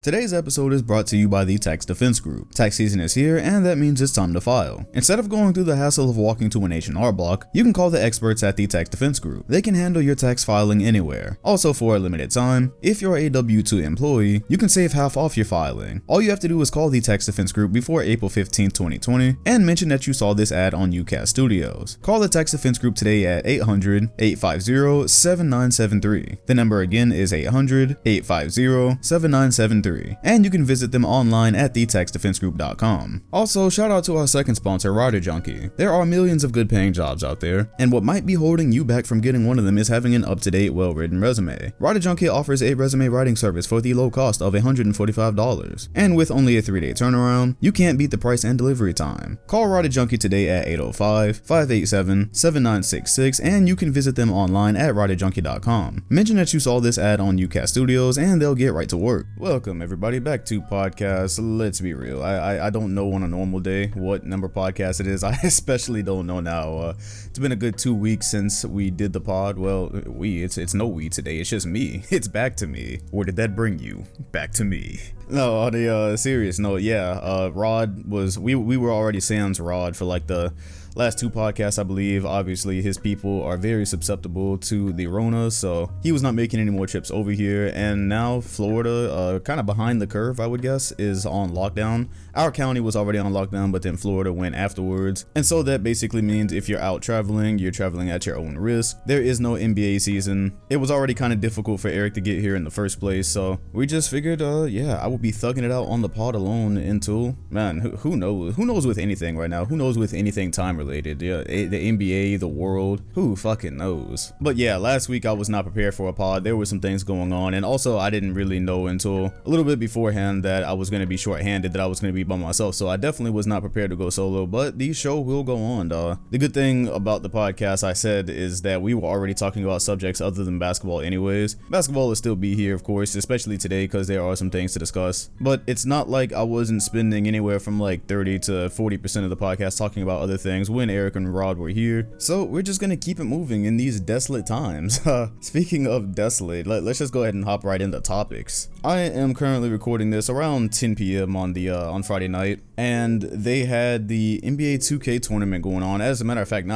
Today's episode is brought to you by the Tax Defense Group. Tax season is here, and that means it's time to file. Instead of going through the hassle of walking to an H&R Block, you can call the experts at the Tax Defense Group. They can handle your tax filing anywhere. Also, for a limited time, if you're a W-2 employee, you can save half off your filing. All you have to do is call the Tax Defense Group before April 15, 2020, and mention that you saw this ad on UCast Studios. Call the Tax Defense Group today at 800-850-7973. The number again is 800-850-7973. And you can visit them online at thetaxdefensegroup.com. Also, shout out to our second sponsor, Junkie. There are millions of good paying jobs out there, and what might be holding you back from getting one of them is having an up-to-date, well-written resume. Junkie offers a resume writing service for the low cost of $145. And with only a 3-day turnaround, you can't beat the price and delivery time. Call Junkie today at 805-587-7966, and you can visit them online at RiderJunkie.com. Mention that you saw this ad on UCast Studios, and they'll get right to work. Welcome everybody back to podcast. Let's be real, I don't know on a normal day what number podcast it is. I especially don't know now. It's been a good 2 weeks since we did the pod. Well, it's no we today, it's just me. It's back to me. Where did that bring you? Back to me. No, on a serious note, yeah, Rod was, we were already sans Rod for like the last 2 podcasts, I believe. Obviously, his people are very susceptible to the Rona, so he was not making any more trips over here. And now Florida, kind of behind the curve, I would guess, is on lockdown. Our county was already on lockdown, but then Florida went afterwards. And so that basically means if you're out traveling, you're traveling at your own risk. There is no NBA season. It was already kind of difficult for Eric to get here in the first place, so we just figured, yeah, I would be thugging it out on the pod alone until, man, who knows? Who knows with anything right now? Who knows with anything time related? Yeah, the NBA, the world, who fucking knows? But yeah, last week I was not prepared for a pod. There were some things going on, and also I didn't really know until a little bit beforehand that I was going to be short-handed, that I was going to be by myself, so I definitely was not prepared to go solo, but the show will go on, dawg. The good thing about the podcast, I said, is that we were already talking about subjects other than basketball anyways. Basketball will still be here, of course, especially today, because there are some things to discuss, but it's not like I wasn't spending anywhere from like 30 to 40% of the podcast talking about other things when Eric and Rod were here. So we're just gonna keep it moving in these desolate times. Speaking of desolate, let's just go ahead and hop right into topics. I am currently recording this around 10 p.m. on Friday night, and they had the NBA 2K tournament going on. As a matter of fact,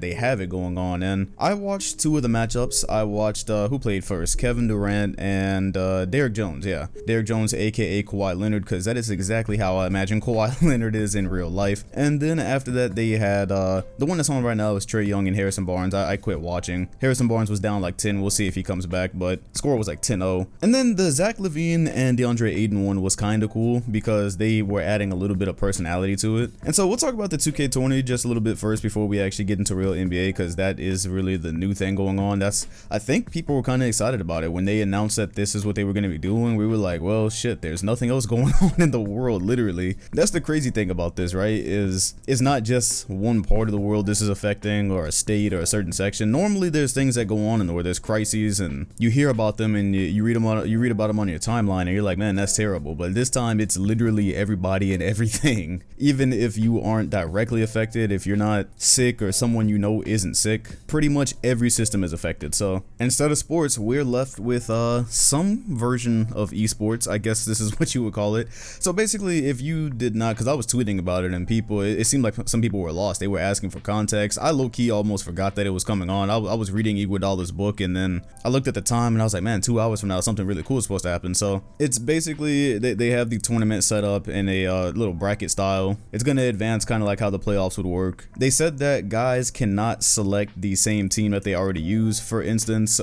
they have it going on, and I watched 2 of the matchups. I watched who played first, Kevin Durant and Derrick Jones. Yeah, Derrick Jones, aka Kawhi Leonard, because that is exactly how I imagine Kawhi Leonard is in real life. And then after that, they had the one that's on right now is Trae Young and Harrison Barnes. I quit watching. Harrison Barnes was down like 10. We'll see if he comes back, but score was like 10-0. And then the Zach LaVine and DeAndre Ayton one was kind of cool because they were adding a little bit of personality to it. And so we'll talk about the 2K tournament just a little bit first before we actually get into real NBA, because that is really the new thing going on. I think people were kind of excited about it when they announced that this is what they were going to be doing. We were like, well, shit, there's nothing else going on in the world, literally. That's the crazy thing about this, right? Is it's not just one part of the world this is affecting, or a state or a certain section. Normally there's things that go on where there's crises and you hear about them and you read about them on your timeline and you're like, man, that's terrible. But this time it's literally everybody and everything. Even if you aren't directly affected, if you're not sick or someone you know isn't sick, pretty much every system is affected. So instead of sports, we're left with some version of esports. I guess this is what you would call it. So basically, if you did not, because I was tweeting about it and it seemed like some people were lost. They were asking for context. I low-key almost forgot that it was coming on. I was reading Iguodala's book, and then I looked at the time and I was like, man, 2 hours from now something really cool is supposed to happen. So it's basically they have the tournament set up in a little bracket style. It's going to advance kind of like how the playoffs would work. They said that guys cannot select the same team that they already use. For instance,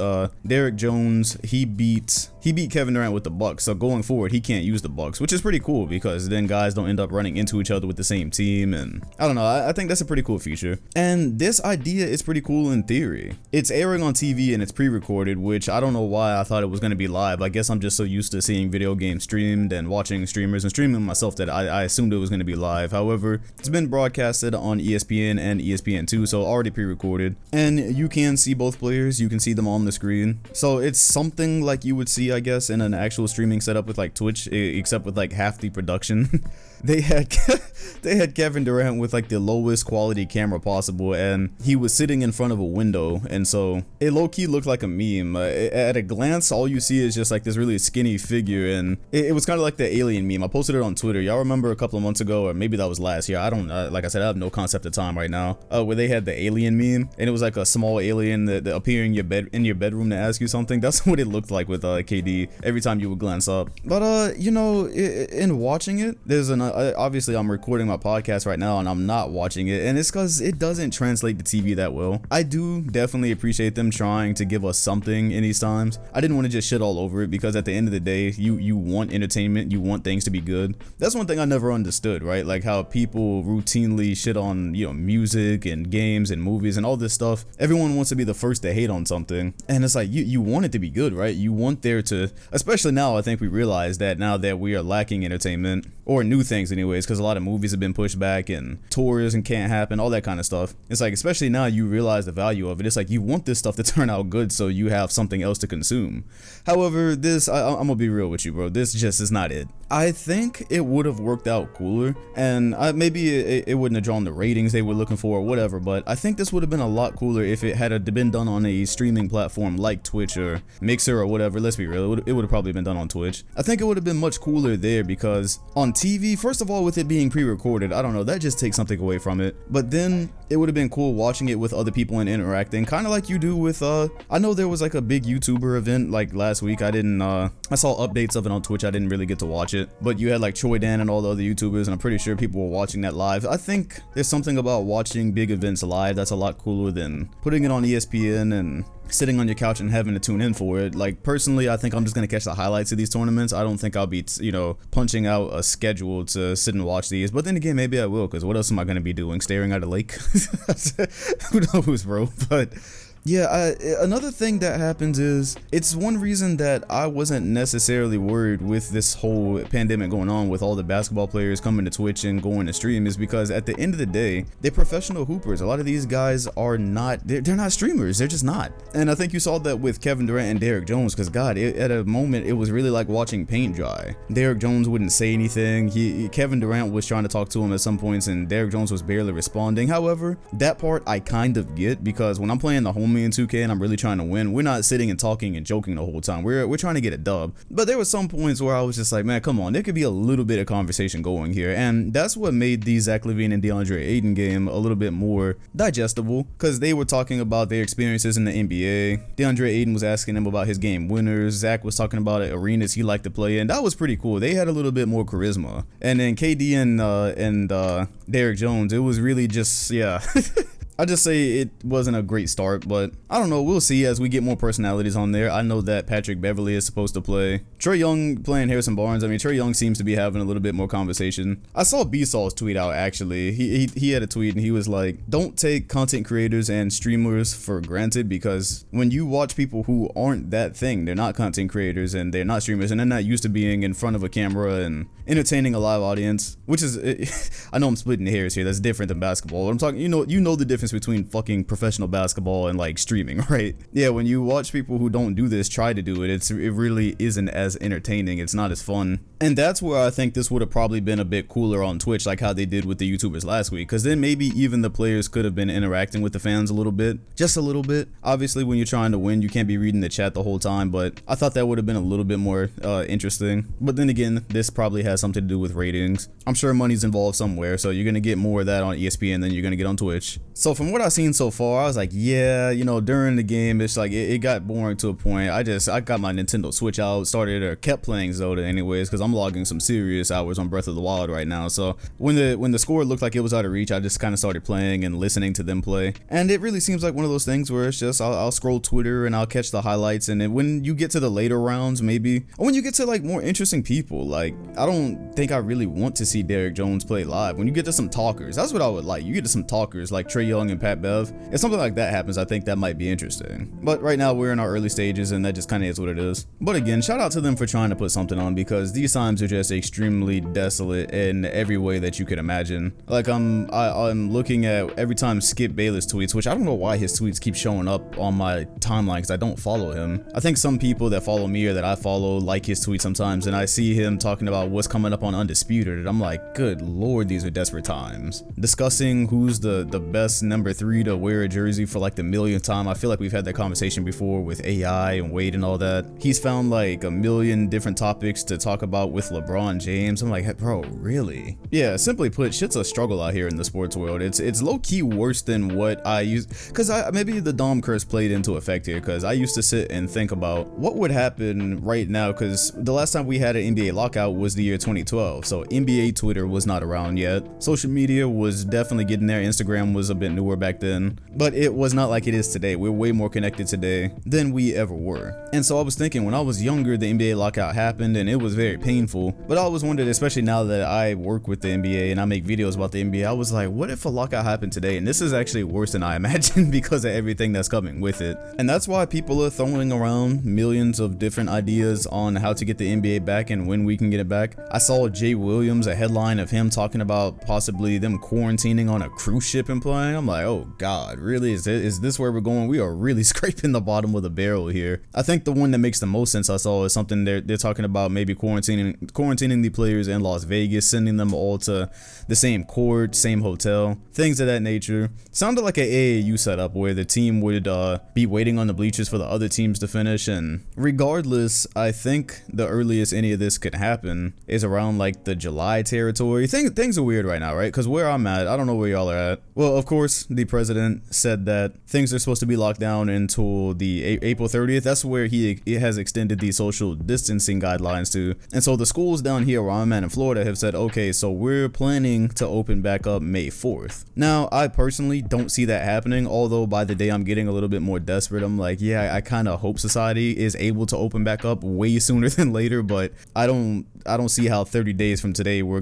Derrick Jones, he beat Kevin Durant with the Bucks, so going forward he can't use the Bucks, which is pretty cool because then guys don't end up running into each other with the same team. And I don't know, I think that's a pretty cool feature, and this idea is pretty cool in theory. It's airing on TV and it's pre-recorded, which I don't know why I thought it was going to be live. I guess I'm just so used to seeing video games streamed and watching streamers and streaming myself that I assumed it was going to be live. However, it's been broadcasted on ESPN and ESPN2, so already pre-recorded, and you can see both players. You can see them on the screen, so it's something like you would see, I guess, in an actual streaming setup with like Twitch, except with like half the production. They had They had Kevin Durant with like the lowest quality camera possible, and he was sitting in front of a window, and so it low-key looked like a meme. At a glance, all you see is just like this really skinny figure, and it was kind of like the alien meme. I posted it on Twitter. Y'all remember a couple of months ago, or maybe that was last year. I don't like I said, I have no concept of time right now. Where they had the alien meme, and it was like a small alien that appeared in your bedroom to ask you something. That's what it looked like with KD every time you would glance up. But you know, in watching it, there's an obviously I'm recording my podcast right now and I'm not watching it, and it's because it doesn't translate to TV that well. I do definitely appreciate them trying to give us something in these times. I didn't want to just shit all over it, because at the end of the day, you want entertainment, you want things to be good. That's one thing I never understood, right? Like how people routinely shit on, you know, music and games and movies and all this stuff. Everyone wants to be the first to hate on something, and it's like you want it to be good, right? You want there to, especially now, I think we realize that now that we are lacking entertainment, or new things anyways, because a lot of movies have been pushed back and tours and can't happen, all that kind of stuff. It's like, especially now, you realize the value of it. It's like you want this stuff to turn out good so you have something else to consume. However, this, I'm gonna be real with you, bro, this just is not it. I think it would have worked out cooler, and maybe it wouldn't have drawn the ratings they were looking for or whatever, but I think this would have been a lot cooler if it had been done on a streaming platform like Twitch or Mixer or whatever. Let's be real, it would have probably been done on Twitch. I think it would have been much cooler there, because on TV, first of all, with it being pre-recorded, I don't know, that just takes something away from it. But then it would have been cool watching it with other people and interacting, kind of like you do with I know there was like a big YouTuber event like last week. I saw updates of it on Twitch. I didn't really get to watch it, but you had like Troy Dan and all the other YouTubers, and I'm pretty sure people were watching that live. I think there's something about watching big events live that's a lot cooler than putting it on ESPN and sitting on your couch and having to tune in for it. Like, personally, I think I'm just gonna catch the highlights of these tournaments. I don't think I'll be, you know, punching out a schedule to sit and watch these. But then again, maybe I will, because what else am I gonna be doing? Staring at a lake? Who knows, bro? But yeah, another thing that happens is, it's one reason that I wasn't necessarily worried with this whole pandemic going on, with all the basketball players coming to Twitch and going to stream, is because at the end of the day, they're professional hoopers. A lot of these guys are not, they're not streamers, they're just not. And I think you saw that with Kevin Durant and Derrick Jones, because God, at a moment, it was really like watching paint dry. Derrick Jones wouldn't say anything. Kevin Durant was trying to talk to him at some points, and Derrick Jones was barely responding. However, that part I kind of get, because when I'm playing the home in 2K and I'm really trying to win, we're not sitting and talking and joking the whole time. We're trying to get a dub. But there were some points where I was just like, man, come on, there could be a little bit of conversation going here, and that's what made the Zach LaVine and DeAndre Ayton game a little bit more digestible, because they were talking about their experiences in the NBA. DeAndre Ayton was asking him about his game winners. Zach was talking about arenas he liked to play in. That was pretty cool. They had a little bit more charisma. And then KD and Derrick Jones, it was really just, yeah. I just say it wasn't a great start, but I don't know, we'll see as we get more personalities on there. I know that Patrick Beverly is supposed to play. Trae Young playing Harrison Barnes. I mean, Trae Young seems to be having a little bit more conversation. I saw B-Saw's tweet out, actually. He had a tweet and he was like, don't take content creators and streamers for granted, because when you watch people who aren't that thing, they're not content creators and they're not streamers, and they're not used to being in front of a camera and entertaining a live audience, which is, I know I'm splitting hairs here, that's different than basketball. But I'm talking, you know the difference between fucking professional basketball and like streaming, right? Yeah, when you watch people who don't do this try to do it, it really isn't as entertaining. It's not as fun. And that's where I think this would have probably been a bit cooler on Twitch, like how they did with the YouTubers last week, because then maybe even the players could have been interacting with the fans a little bit, just a little bit. Obviously, when you're trying to win, you can't be reading the chat the whole time, but I thought that would have been a little bit more interesting. But then again, this probably has something to do with ratings. I'm sure money's involved somewhere, so you're gonna get more of that on ESPN than you're gonna get on Twitch. So from what I've seen so far, I was like, yeah, you know, during the game, it's like it got boring to a point. I got my Nintendo Switch out, kept playing Zelda anyways, because I'm logging some serious hours on Breath of the Wild right now. So when the score looked like it was out of reach, I just kind of started playing and listening to them play. And it really seems like one of those things where it's just I'll scroll Twitter and I'll catch the highlights, and then when you get to the later rounds, maybe, or when you get to like more interesting people, like I don't think I really want to see Derrick Jones play live. When you get to some talkers, that's what I would like. You get to some talkers like Trae Young and Pat Bev. If something like that happens, I think that might be interesting. But right now we're in our early stages, and that just kind of is what it is. But again, shout out to them for trying to put something on, because these times are just extremely desolate in every way that you could imagine. Like I'm looking at every time Skip Bayless tweets, which I don't know why his tweets keep showing up on my timeline because I don't follow him. I think some people that follow me or that I follow like his tweets sometimes, and I see him talking about what's coming up on Undisputed, and I'm like, good lord, these are desperate times. Discussing who's the best number 3 to wear a jersey for like the millionth time. I feel like we've had that conversation before with AI and Wade and all that. He's found like a million different topics to talk about with LeBron James. I'm like, bro, really? Yeah, simply put, shit's a struggle out here in the sports world. It's low-key worse than what I used, because maybe the Dom curse played into effect here, because I used to sit and think about what would happen right now, because the last time we had an NBA lockout was the year 2012, so NBA Twitter was not around yet. Social media was definitely getting there. Instagram was a bit newer back then, but it was not like it is today. We're way more connected today than we ever were. And so I was thinking, when I was younger, the NBA lockout happened and it was very painful, but I always wondered, especially now that I work with the NBA and I make videos about the NBA, I was like, what if a lockout happened today? And this is actually worse than I imagined because of everything that's coming with it. And that's why people are throwing around millions of different ideas on how to get the NBA back and when we can get it back. I saw Jay Williams, a headline of him talking about possibly them quarantining on a cruise ship and playing. I'm like, oh god, really? Is this where we're going? We are really scraping the bottom of the barrel here. I think the one that makes the most sense I saw is something they're talking about, maybe quarantining the players in Las Vegas, sending them all to the same court, same hotel, things of that nature. Sounded like an AAU setup where the team would be waiting on the bleachers for the other teams to finish. And regardless, I think the earliest any of this could happen is around like the July territory. Things are weird right now, right? Because where I'm at, I don't know where y'all are at. Well, of course, the president said that things are supposed to be locked down until the April 30th. That's where he has extended the social distancing guidelines to. And so the schools down here where I'm at in Florida have said, okay, so we're planning to open back up May 4th. Now, I personally don't see that happening, although by the day I'm getting a little bit more desperate. I'm like, yeah, I kind of hope society is able to open back up way sooner than later, but I don't see how 30 days from today we're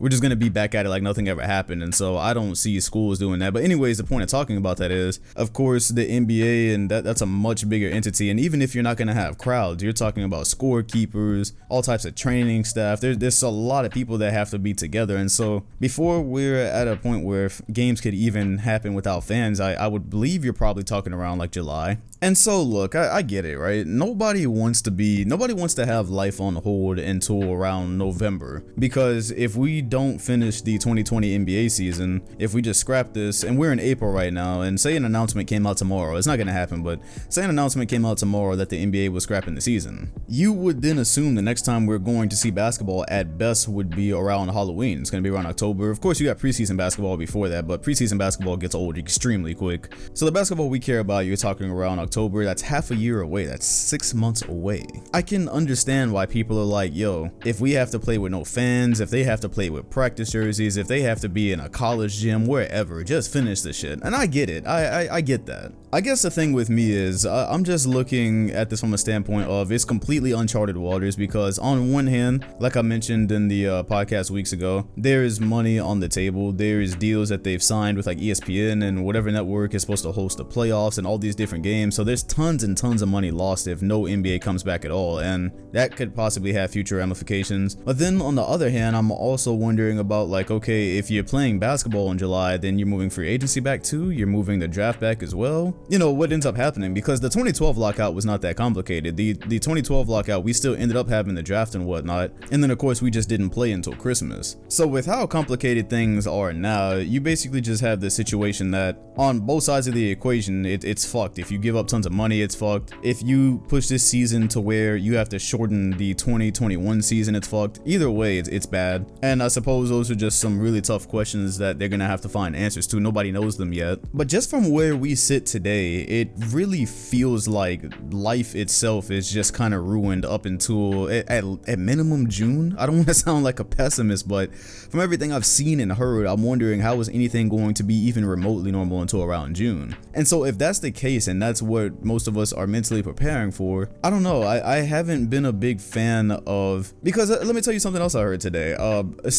just gonna be back at it like nothing ever happened. And so I don't see schools doing that. But anyways, the point of talking about that is, of course, the NBA, and that's a much bigger entity. And even if you're not gonna have crowds, you're talking about scorekeepers, all types of training staff. There's a lot of people that have to be together. And so before we're at a point where games could even happen without fans, I would believe you're probably talking around like July. And so look, I get it, right? Nobody wants to have life on hold until around November, because if we don't finish the 2020 NBA season, if we just scrap this, and we're in April right now, and say an announcement came out tomorrow, it's not gonna happen, but say an announcement came out tomorrow that the NBA was scrapping the season, you would then assume the next time we're going to see basketball at best would be around Halloween. It's gonna be around October. Of course, you got preseason basketball before that, but preseason basketball gets old extremely quick. So the basketball we care about, you're talking around October. That's half a year away. That's 6 months away. I can understand why people are like, yo, if we have to play with no fans, if they have to play with practice jerseys, if they have to be in a college gym, wherever, just finish the shit. And I get it. I get that. I guess the thing with me is I'm just looking at this from a standpoint of it's completely uncharted waters, because on one hand, like I mentioned in the podcast weeks ago, there is money on the table. There is deals that they've signed with like ESPN and whatever network is supposed to host the playoffs and all these different games. So there's tons and tons of money lost if no NBA comes back at all, and that could possibly have future ramifications. But then on the other hand, I'm also wondering about like, okay, if you're playing basketball in July, then you're moving free agency back too, you're moving the draft back as well. You know what ends up happening, because the 2012 lockout was not that complicated. The 2012 lockout, we still ended up having the draft and whatnot, and then of course we just didn't play until Christmas. So with how complicated things are now, you basically just have this situation that on both sides of the equation, it's fucked. If you give up tons of money, it's fucked. If you push this season to where you have to shorten the 2021 season, it's fucked. Either way, it's bad. And I suppose those are just some really tough questions that they're gonna have to find answers to. Nobody knows them yet. But just from where we sit today, it really feels like life itself is just kind of ruined up until at minimum June. I don't want to sound like a pessimist, but from everything I've seen and heard, I'm wondering how is anything going to be even remotely normal until around June. And so if that's the case, and that's what most of us are mentally preparing for, I don't know. I haven't been a big fan of, because let me tell you something else I heard today.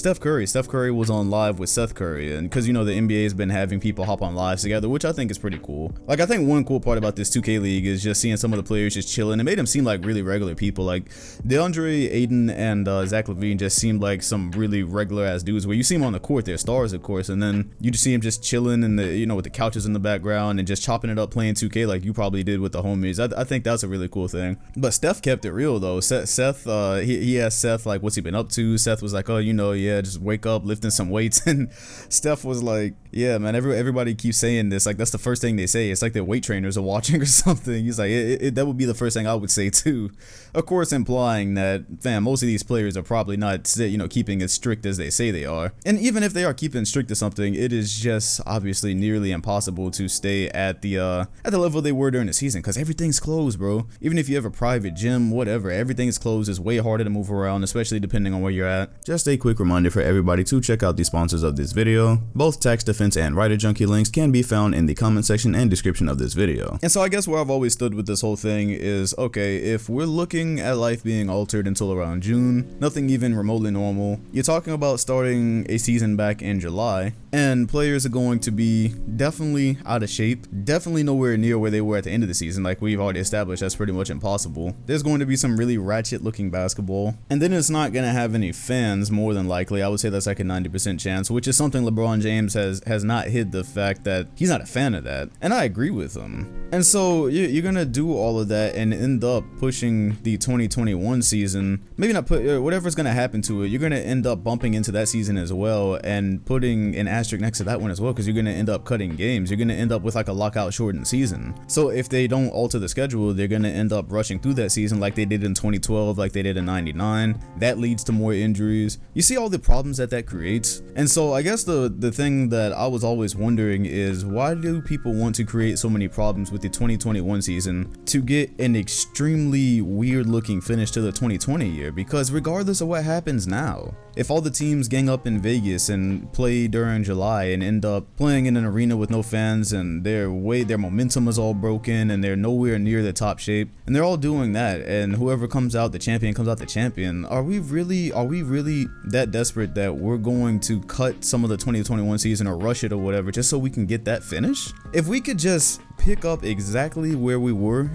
Steph Curry. Steph Curry was on live with Seth Curry, and because, you know, the NBA has been having people hop on lives together, which I think is pretty cool. Like, I think one cool part about this 2K League is just seeing some of the players just chilling. It made them seem like really regular people. Like, DeAndre Ayton and Zach LaVine just seemed like some really regular-ass dudes, where you see them on the court, they're stars, of course, and then you just see them just chilling in the, you know, with the couches in the background and just chopping it up playing 2K like you probably did with the homies. I think that's a really cool thing. But Steph kept it real, though. Seth, he asked Seth, like, what's he been up to? Seth was like, oh, you know, yeah, just wake up, lifting some weights. And Steph was like, yeah, man, everybody keeps saying this. Like, that's the first thing they say. It's like their weight trainers are watching or something. He's like, that would be the first thing I would say, too. Of course, implying that, fam, most of these players are probably not, you know, keeping as strict as they say they are. And even if they are keeping strict to something, it is just obviously nearly impossible to stay at the level they were during the season, because everything's closed, bro. Even if you have a private gym, whatever, everything's closed. It's way harder to move around, especially depending on where you're at. Just a quick reminder for everybody to check out the sponsors of this video. Both Tax Defense and Writer Junkie links can be found in the comment section and description of this video. And so I guess where I've always stood with this whole thing is, okay, if we're looking at life being altered until around June, nothing even remotely normal, you're talking about starting a season back in July, and players are going to be definitely out of shape, definitely nowhere near where they were at the end of the season. Like we've already established, that's pretty much impossible. There's going to be some really ratchet looking basketball, and then it's not going to have any fans, more than likely. I would say that's like a 90% chance, which is something LeBron James has not hid the fact that he's not a fan of that, and I agree with him. And so you're going to do all of that and end up pushing the 2021 season, maybe not put whatever's going to happen to it, you're going to end up bumping into that season as well and putting an asterisk next to that one as well, because you're going to end up cutting games. You're going to end up with like a lockout shortened season. So if they don't alter the schedule, they're going to end up rushing through that season like they did in 2012, like they did in 99. That leads to more injuries. You see all the problems that creates. And so I guess the thing that I was always wondering is, why do people want to create so many problems with the 2021 season to get an extremely weird looking finish to the 2020 year? Because regardless of what happens now, if all the teams gang up in Vegas and play during July and end up playing in an arena with no fans, and their momentum is all broken and they're nowhere near the top shape, and they're all doing that, and whoever comes out the champion comes out the champion, are we really that desperate that we're going to cut some of the 2021 season or rush it or whatever just so we can get that finish? If we could just pick up exactly where we were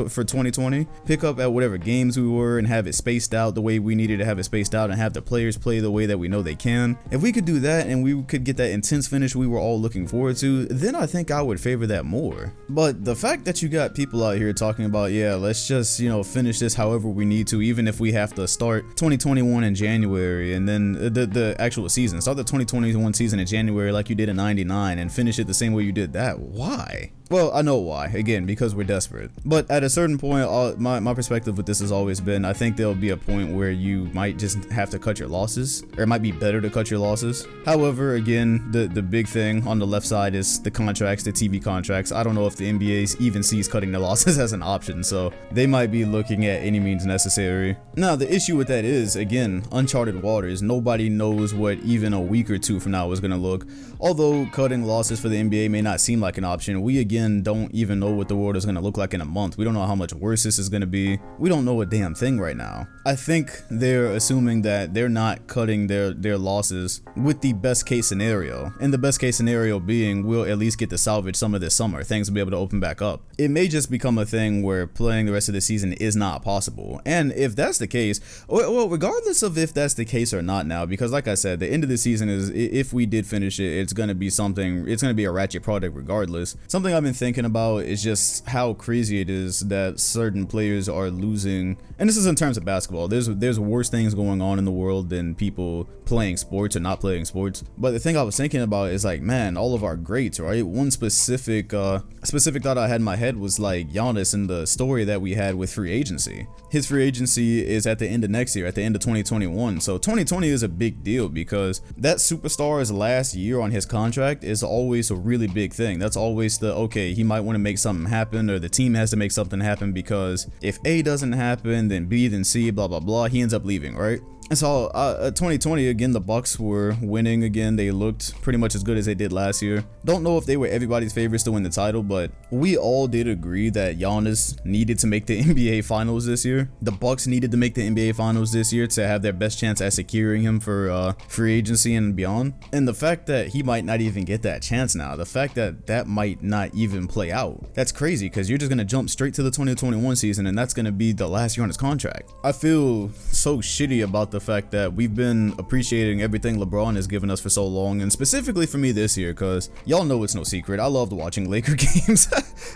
for 2020, pick up at whatever games we were and have it spaced out the way we needed to have it spaced out, and have the players play the way that we know they can. If we could do that and we could get that intense finish we were all looking forward to, then I think I would favor that more. But the fact that you got people out here talking about, yeah, let's just, you know, finish this however we need to, even if we have to start 2021 in January, and then the actual season, start the 2021 season in January like you did in 99 and finish it the same way you did that. Why? Well, I know why. Again, because we're desperate. But at a certain point, my perspective with this has always been, I think there'll be a point where you might just have to cut your losses, or it might be better to cut your losses. However, again, the big thing on the left side is the contracts, the TV contracts. I don't know if the NBA even sees cutting their losses as an option, so they might be looking at any means necessary. Now, the issue with that is, again, uncharted waters. Nobody knows what even a week or two from now is going to look. Although cutting losses for the NBA may not seem like an option, we again don't even know what the world is going to look like in a month. We don't know how much worse this is going to be. We don't know a damn thing right now. I think they're assuming that they're not cutting their losses with the best case scenario, and the best case scenario being we'll at least get to salvage some of this summer. Things will be able to open back up. It may just become a thing where playing the rest of the season is not possible, and if that's the case, well, regardless of if that's the case or not now, because like I said, the end of the season is, if we did finish it, it's going to be something, it's going to be a ratchet product regardless. Something I've been thinking about is just how crazy it is that certain players are losing, and this is in terms of basketball. There's worse things going on in the world than people playing sports or not playing sports. But the thing I was thinking about is like, man, all of our greats, right? One specific thought I had in my head was like Giannis and the story that we had with free agency. His free agency is at the end of next year, at the end of 2021. So 2020 is a big deal because that superstar's last year on his contract is always a really big thing. That's always the, okay, he might want to make something happen, or the team has to make something happen, because if A doesn't happen, then B, then C, blah blah blah, he ends up leaving, right? And so 2020 again, the Bucks were winning again. They looked pretty much as good as they did last year. Don't know if they were everybody's favorites to win the title, but we all did agree that Giannis needed to make the NBA Finals this year. The Bucks needed to make the NBA Finals this year to have their best chance at securing him for free agency and beyond. And the fact that he might not even get that chance now, the fact that that might not even play out, that's crazy, because you're just gonna jump straight to the 2021 season, and that's gonna be the last year on his contract. I feel so shitty about the fact that we've been appreciating everything LeBron has given us for so long, and specifically for me this year, because y'all know it's no secret, I loved watching Laker games.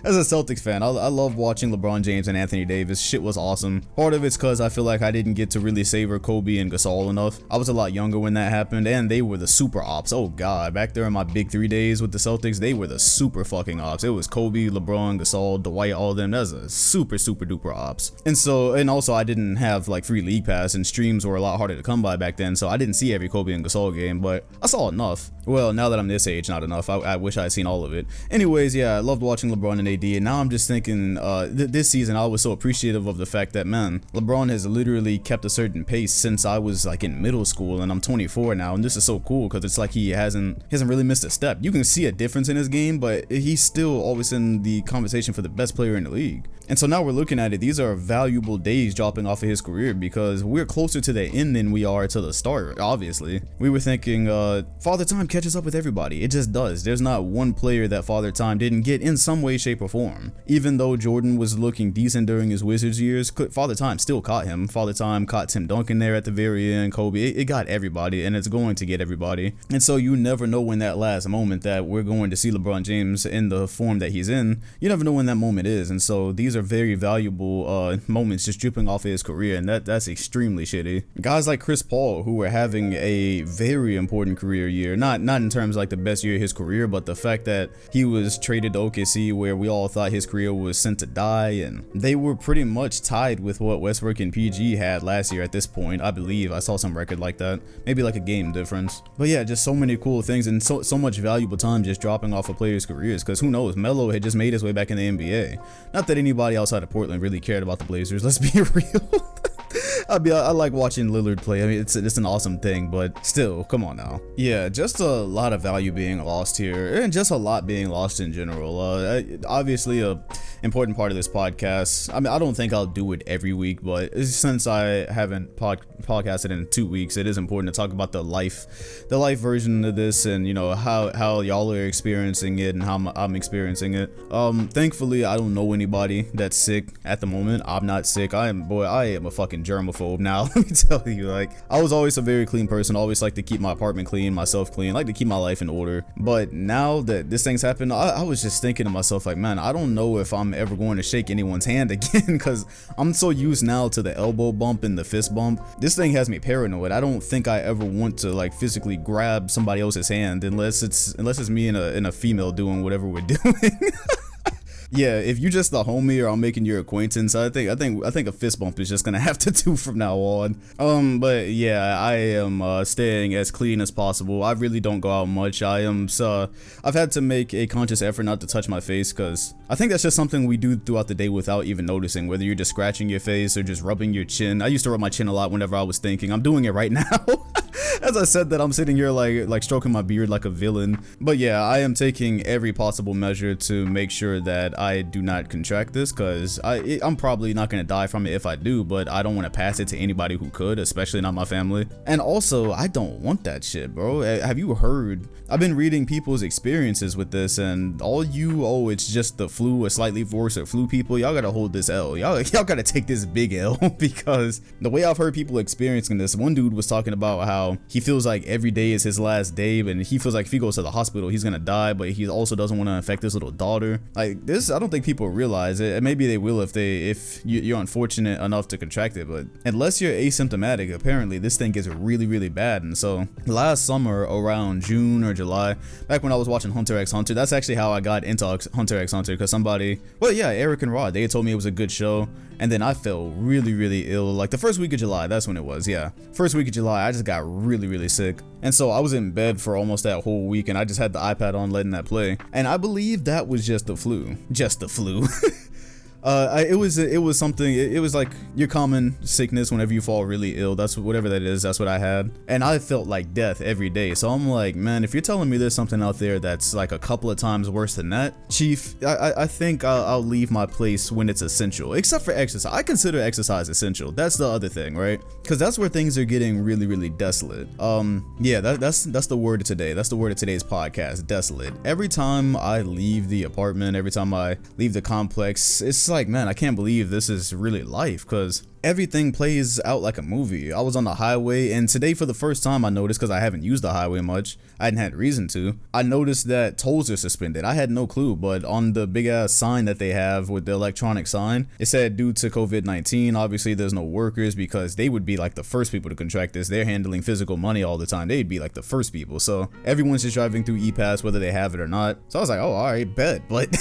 As a Celtics fan, I love watching LeBron James and Anthony Davis. Shit was awesome. Part of it's because I feel like I didn't get to really savor Kobe and Gasol enough. I was a lot younger when that happened, and they were the super ops. Oh god, back there in my big 3 days with the Celtics, they were the super fucking ops. It was Kobe, LeBron, Gasol, Dwight, all of them. That's a super duper ops. And also I didn't have like free league pass, and streams were a lot harder to come by back then, so I didn't see every Kobe and Gasol game, but I saw enough. Well, now that I'm this age, not enough. I wish I had seen all of it. Anyways, yeah, I loved watching LeBron and AD, and now I'm just thinking this season I was so appreciative of the fact that, man, LeBron has literally kept a certain pace since I was like in middle school, and I'm 24 now, and this is so cool because it's like he hasn't really missed a step. You can see a difference in his game, but he's still always in the conversation for the best player in the league. And so now we're looking at it, these are valuable days dropping off of his career, because we're closer to the end than we are to the start. Obviously, we were thinking Father Time catches up with everybody. It just does. There's not one player that Father Time didn't get in some way, shape, or form. Even though Jordan was looking decent during his Wizards years, Father Time still caught him. Father Time caught Tim Duncan there at the very end, Kobe. It got everybody, and it's going to get everybody. And so you never know when that last moment that we're going to see LeBron James in the form that he's in, you never know when that moment is. And so these are very valuable moments just dripping off of his career, and that's extremely shitty. Guys like Chris Paul, who were having a very important career year, not in terms like the best year of his career, but the fact that he was traded to OKC where we all thought his career was sent to die, and they were pretty much tied with what Westbrook and PG had last year at this point. I believe I saw some record like that, maybe like a game difference. But yeah, just so many cool things, and so much valuable time just dropping off of players' careers, because who knows, Melo had just made his way back in the NBA. Not that anybody outside of Portland really cared about the Blazers, let's be real. I like watching Lillard play. I mean, it's an awesome thing, but still, come on now. Yeah, just a lot of value being lost here, and just a lot being lost in general. Obviously, a important part of this podcast. I mean, I don't think I'll do it every week, but since I haven't podcasted in 2 weeks, it is important to talk about the life version of this, and you know how y'all are experiencing it and how I'm experiencing it. Thankfully, I don't know anybody that's sick at the moment. I'm not sick. I am a fucking germaphobe now. Let me tell you, like, I was always a very clean person, always like to keep my apartment clean, myself clean, like to keep my life in order. But now that this thing's happened, I was just thinking to myself, like, man, I don't know if I'm ever going to shake anyone's hand again, because I'm so used now to the elbow bump and the fist bump. This thing has me paranoid. I don't think I ever want to like physically grab somebody else's hand unless it's me and a female doing whatever we're doing. Yeah, if you just the homie or I'm making your acquaintance, I think a fist bump is just gonna have to do from now on. But yeah, I am staying as clean as possible. I really don't go out much. I've had to make a conscious effort not to touch my face, because I think that's just something we do throughout the day without even noticing, whether you're just scratching your face or just rubbing your chin. I used to rub my chin a lot whenever I was thinking. I'm doing it right now. As I said that, I'm sitting here like stroking my beard like a villain. But yeah, I am taking every possible measure to make sure that I do not contract this, because I'm probably not going to die from it if I do, but I don't want to pass it to anybody who could, especially not my family. And also, I don't want that shit, bro. Have you heard? I've been reading people's experiences with this, and it's just the flu, a slightly worse flu people, y'all gotta hold this L. Y'all gotta take this big L, because the way I've heard people experiencing this, one dude was talking about how he feels like every day is his last day, and he feels like if he goes to the hospital, he's gonna die, but he also doesn't want to infect his little daughter. Like this, I don't think people realize it. Maybe they will if you're unfortunate enough to contract it, but unless you're asymptomatic, apparently this thing gets really, really bad. And so last summer around June or July, back when I was watching Hunter x Hunter, that's actually how I got into Hunter x Hunter, because Eric and Rod, they told me it was a good show, and then I felt really, really ill. Like the first week of July, that's when it was. Yeah, first week of July, I just got really, really sick, and so I was in bed for almost that whole week, and I just had the iPad on letting that play, and I believe that was just the flu. It was something. It was like your common sickness whenever you fall really ill. That's whatever that is. That's what I had, and I felt like death every day. So I'm like, man, if you're telling me there's something out there that's like a couple of times worse than that, Chief, I think I'll leave my place when it's essential. Except for exercise, I consider exercise essential. That's the other thing, right? Because that's where things are getting really, really desolate. Yeah, that's the word of today. That's the word of today's podcast. Desolate. Every time I leave the apartment, every time I leave the complex, it's like, man, I can't believe this is really life, because everything plays out like a movie. I was on the highway, and today for the first time I noticed, because I haven't used the highway much, I hadn't had reason to, I noticed that tolls are suspended. I had no clue, but on the big ass sign that they have with the electronic sign, it said due to COVID-19, obviously there's no workers, because they would be like the first people to contract this. They're handling physical money all the time. They'd be like the first people. So everyone's just driving through E-Pass whether they have it or not. So I was like, oh, all right, bet. But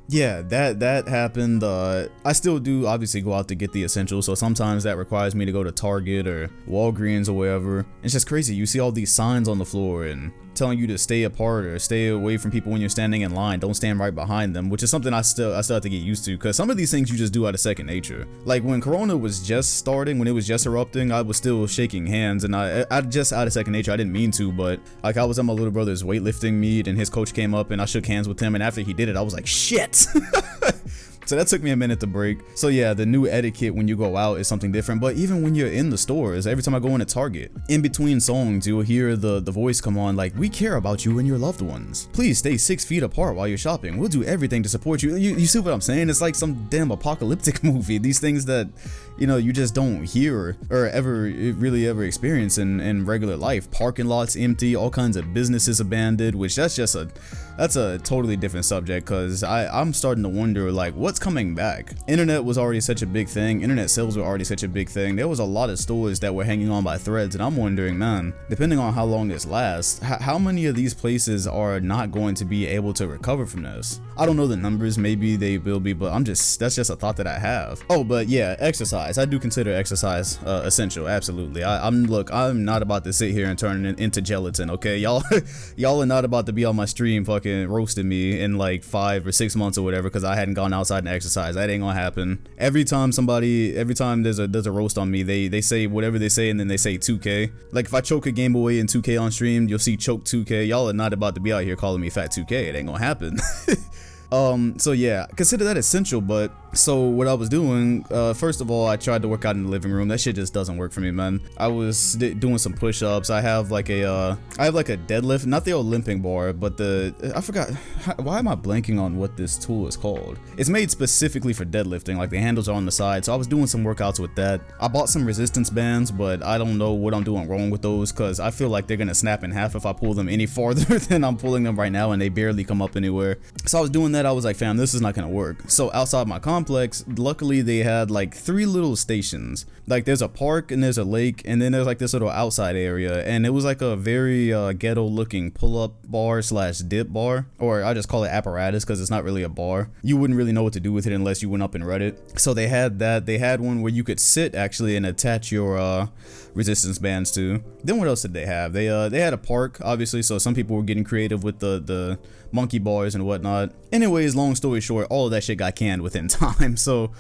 yeah, that happened. I still do obviously go out to get the essentials, so sometimes that requires me to go to Target or Walgreens or wherever. It's just crazy. You see all these signs on the floor and telling you to stay apart or stay away from people when you're standing in line. Don't stand right behind them, which is something I still have to get used to, because some of these things you just do out of second nature. Like when Corona was just starting, when it was just erupting, I was still shaking hands, and I just out of second nature. I didn't mean to, but like I was at my little brother's weightlifting meet, and his coach came up and I shook hands with him, and after he did it, I was like, shit. So that took me a minute to break. So yeah, the new etiquette when you go out is something different. But even when you're in the stores, every time I go into Target, in between songs, you'll hear the voice come on like, we care about you and your loved ones. Please stay 6 feet apart while you're shopping. We'll do everything to support you. You see what I'm saying? It's like some damn apocalyptic movie. These things that, you know, you just don't hear or really ever experience in regular life. Parking lots empty, all kinds of businesses abandoned, which that's a totally different subject, because I'm starting to wonder, like, what's coming back? Internet was already such a big thing. Internet sales were already such a big thing. There was a lot of stores that were hanging on by threads, and I'm wondering, man, depending on how long this lasts, how many of these places are not going to be able to recover from this? I don't know the numbers, maybe they will be, but that's just a thought that I have. Oh, but yeah, exercise. I do consider exercise essential, absolutely. I'm not about to sit here and turn it into gelatin, okay? Y'all are not about to be on my stream fucking roasting me in like 5 or 6 months or whatever because I hadn't gone outside and exercised. That ain't gonna happen. Every time there's a roast on me, they say whatever they say, and then they say 2K. Like if I choke a Game Boy in 2K on stream, you'll see choke 2K. Y'all are not about to be out here calling me fat 2K. It ain't gonna happen. So yeah, consider that essential. But so what I was doing, first of all, I tried to work out in the living room. That shit just doesn't work for me, man. I was doing some push-ups. I have like a deadlift, not the Olympic bar, but I forgot, why am I blanking on what this tool is called? It's made specifically for deadlifting, like the handles are on the side. So I was doing some workouts with that. I bought some resistance bands, but I don't know what I'm doing wrong with those, because I feel like they're gonna snap in half if I pull them any farther than I'm pulling them right now, and they barely come up anywhere. So I was doing that. I was like, fam, this is not gonna work. So outside my complex, luckily they had like 3 little stations. Like there's a park and there's a lake, and then there's like this little outside area, and it was like a very ghetto looking pull-up bar / dip bar, or I just call it apparatus because it's not really a bar. You wouldn't really know what to do with it unless you went up and read it. So they had that. They had one where you could sit actually and attach your resistance bands to. Then what else did they have? They had a park, obviously, so some people were getting creative with the monkey bars and whatnot. Anyways, long story short, all of that shit got canned within time. So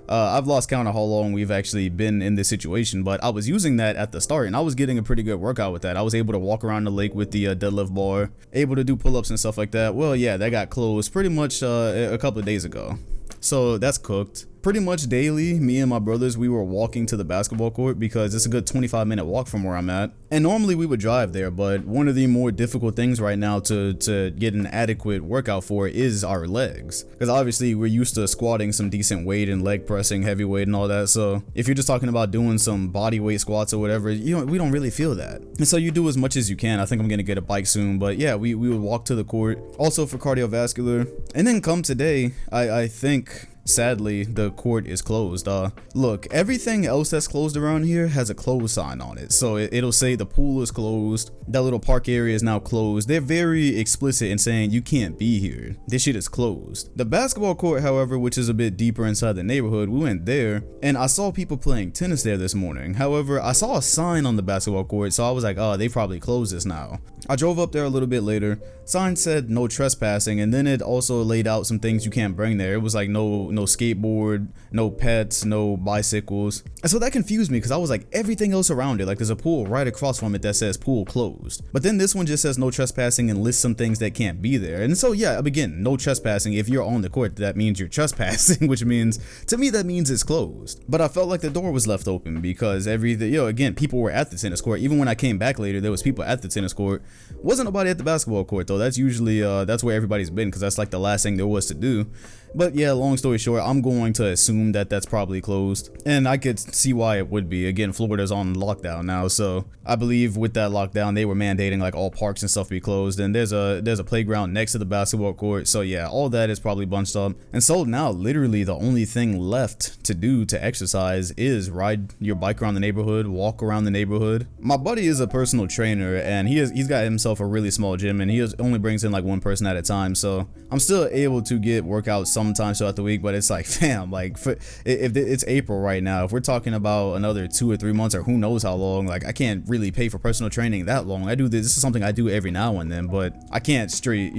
I've lost count of how long we've actually been in this situation, but I was using that at the start, and I was getting a pretty good workout with that. I was able to walk around the lake with the deadlift bar, able to do pull-ups and stuff like that. Well, yeah, that got closed pretty much a couple of days ago. So that's cooked. Pretty much daily, me and my brothers, we were walking to the basketball court because it's a good 25-minute walk from where I'm at. And normally we would drive there, but one of the more difficult things right now to get an adequate workout for is our legs. Because obviously we're used to squatting some decent weight and leg pressing, heavy weight and all that. So if you're just talking about doing some body weight squats or whatever, we don't really feel that. And so you do as much as you can. I think I'm gonna get a bike soon, but yeah, we would walk to the court. Also for cardiovascular. And then come today, I think, sadly, the court is closed. Look, everything else that's closed around here has a close sign on it. So it'll say the pool is closed, that little park area is now closed. They're very explicit in saying you can't be here. This shit is closed. The basketball court, however, which is a bit deeper inside the neighborhood, we went there, and I saw people playing tennis there this morning. However, I saw a sign on the basketball court, so I was like, oh, they probably closed this now. I drove up there a little bit later. Sign said no trespassing, and then it also laid out some things you can't bring there. It was like no no skateboard, no pets, no bicycles. And so that confused me because I was like, everything else around it, like there's a pool right across from it that says pool closed. But then this one just says no trespassing and lists some things that can't be there. And so yeah, again, no trespassing. If you're on the court, that means you're trespassing, which means, to me, that means it's closed. But I felt like the door was left open because again, people were at the tennis court. Even when I came back later, there was people at the tennis court. Wasn't nobody at the basketball court though. That's usually, that's where everybody's been because that's like the last thing there was to do. But yeah, long story short, I'm going to assume that that's probably closed. And I could see why it would be. Again, Florida's on lockdown now, so I believe with that lockdown, they were mandating like all parks and stuff be closed. And there's a playground next to the basketball court. So yeah, all that is probably bunched up. And so now literally the only thing left to do to exercise is ride your bike around the neighborhood, walk around the neighborhood. My buddy is a personal trainer and he's got himself a really small gym and he only brings in like one person at a time. So I'm still able to get workouts sometimes throughout the week, but it's like, fam, like if it's April right now, if we're talking about another 2 or 3 months or who knows how long, like I can't really pay for personal training that long. This is something I do every now and then, but I can't straight,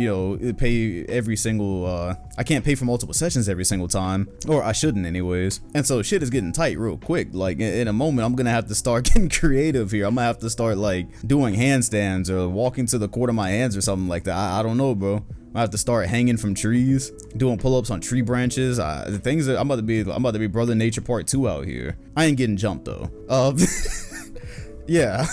pay every single, I can't pay for multiple sessions every single time, or I shouldn't anyways. And so shit is getting tight real quick. Like in a moment, I'm gonna have to start getting creative here. I'm gonna have to start like doing handstands or walking to the court of my hands or something like that. I don't know, bro. I have to start hanging from trees, doing pull-ups on tree branches. The things that I'm about to be Brother Nature Part 2 out here. I ain't getting jumped though. Yeah,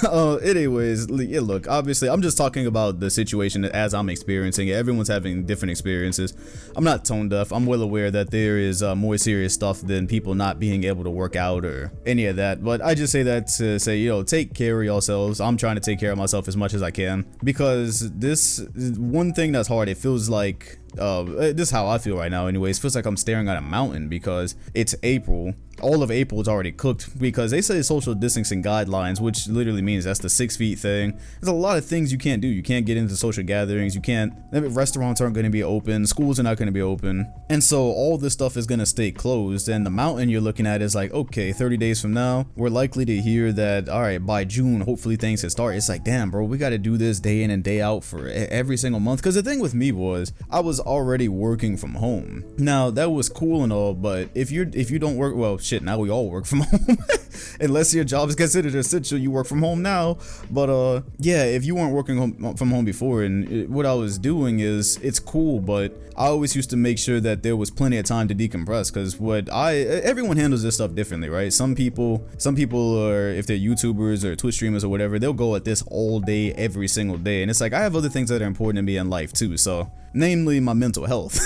anyways, yeah, look, obviously I'm just talking about the situation as I'm experiencing it. Everyone's having different experiences. I'm not tone deaf. I'm well aware that there is more serious stuff than people not being able to work out or any of that, but I just say that to say, take care of yourselves. I'm trying to take care of myself as much as I can because this one thing that's hard, it feels like this is how I feel right now anyways. Feels like I'm staring at a mountain because it's April. All of April is already cooked because they say social distancing guidelines, which literally means that's the 6 feet thing. There's a lot of things you can't do. You can't get into social gatherings. You can't, restaurants aren't going to be open. Schools are not going to be open. And so all this stuff is going to stay closed. And the mountain you're looking at is like, okay, 30 days from now, we're likely to hear that, all right, by June, hopefully things can start. It's like, damn, bro, we got to do this day in and day out for every single month. Because the thing with me was I was already working from home. Now that was cool and all, but if you don't work, well, shit, now we all work from home. Unless your job is considered essential, you work from home now. But yeah, if you weren't working from home before, and what I was doing is, it's cool, but I always used to make sure that there was plenty of time to decompress, because everyone handles this stuff differently, right? Some people are, if they're YouTubers or Twitch streamers or whatever, they'll go at this all day, every single day, and it's like, I have other things that are important to me in life too, so namely my mental health.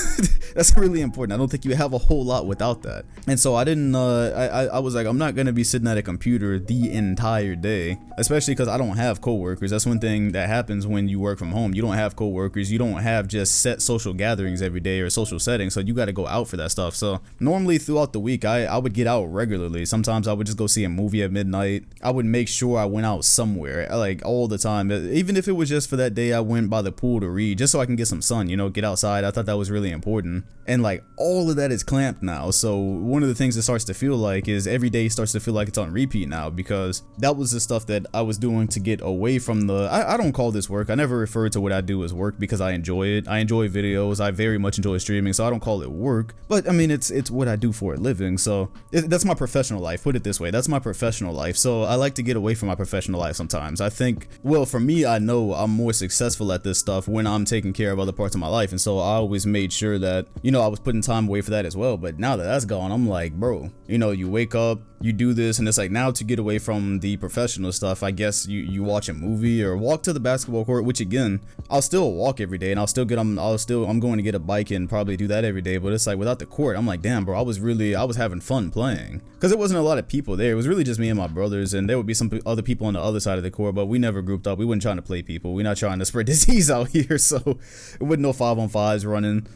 That's really important. I don't think you have a whole lot without that. And so I didn't, I was like, I'm not gonna be sitting at a computer the entire day, especially because I don't have coworkers. That's one thing that happens when you work from home. You don't have coworkers. You don't have just set social gatherings every day or social settings. So you got to go out for that stuff. So normally throughout the week, I would get out regularly. Sometimes I would just go see a movie at midnight. I would make sure I went out somewhere, like all the time. Even if it was just for that day, I went by the pool to read, just so I can get some sun, get outside. I thought that was really important. And like all of that is clamped now. So one of the things it starts to feel like is every day starts to feel like it's on repeat now, because that was the stuff that I was doing to get away from I don't call this work. I never refer to what I do as work because I enjoy it. I enjoy videos. I very much enjoy streaming, so I don't call it work. But I mean, it's what I do for a living. So that's my professional life. Put it this way, that's my professional life. So I like to get away from my professional life sometimes. I think, well, for me, I know I'm more successful at this stuff when I'm taking care of other parts of my life. And so I always made sure that, I was putting time away for that as well. But now that that's gone, I'm like, bro, you wake up, you do this, and it's like, now to get away from the professional stuff, I guess you watch a movie or walk to the basketball court, which again, I'll still walk every day, and I'm going to get a bike and probably do that every day. But it's like, without the court, I'm like, damn, bro, I was having fun playing, because there wasn't a lot of people there. It was really just me and my brothers, and there would be some other people on the other side of the court, but we never grouped up. We weren't trying to play people. We're not trying to spread disease out here, so it wasn't no 5-on-5s running.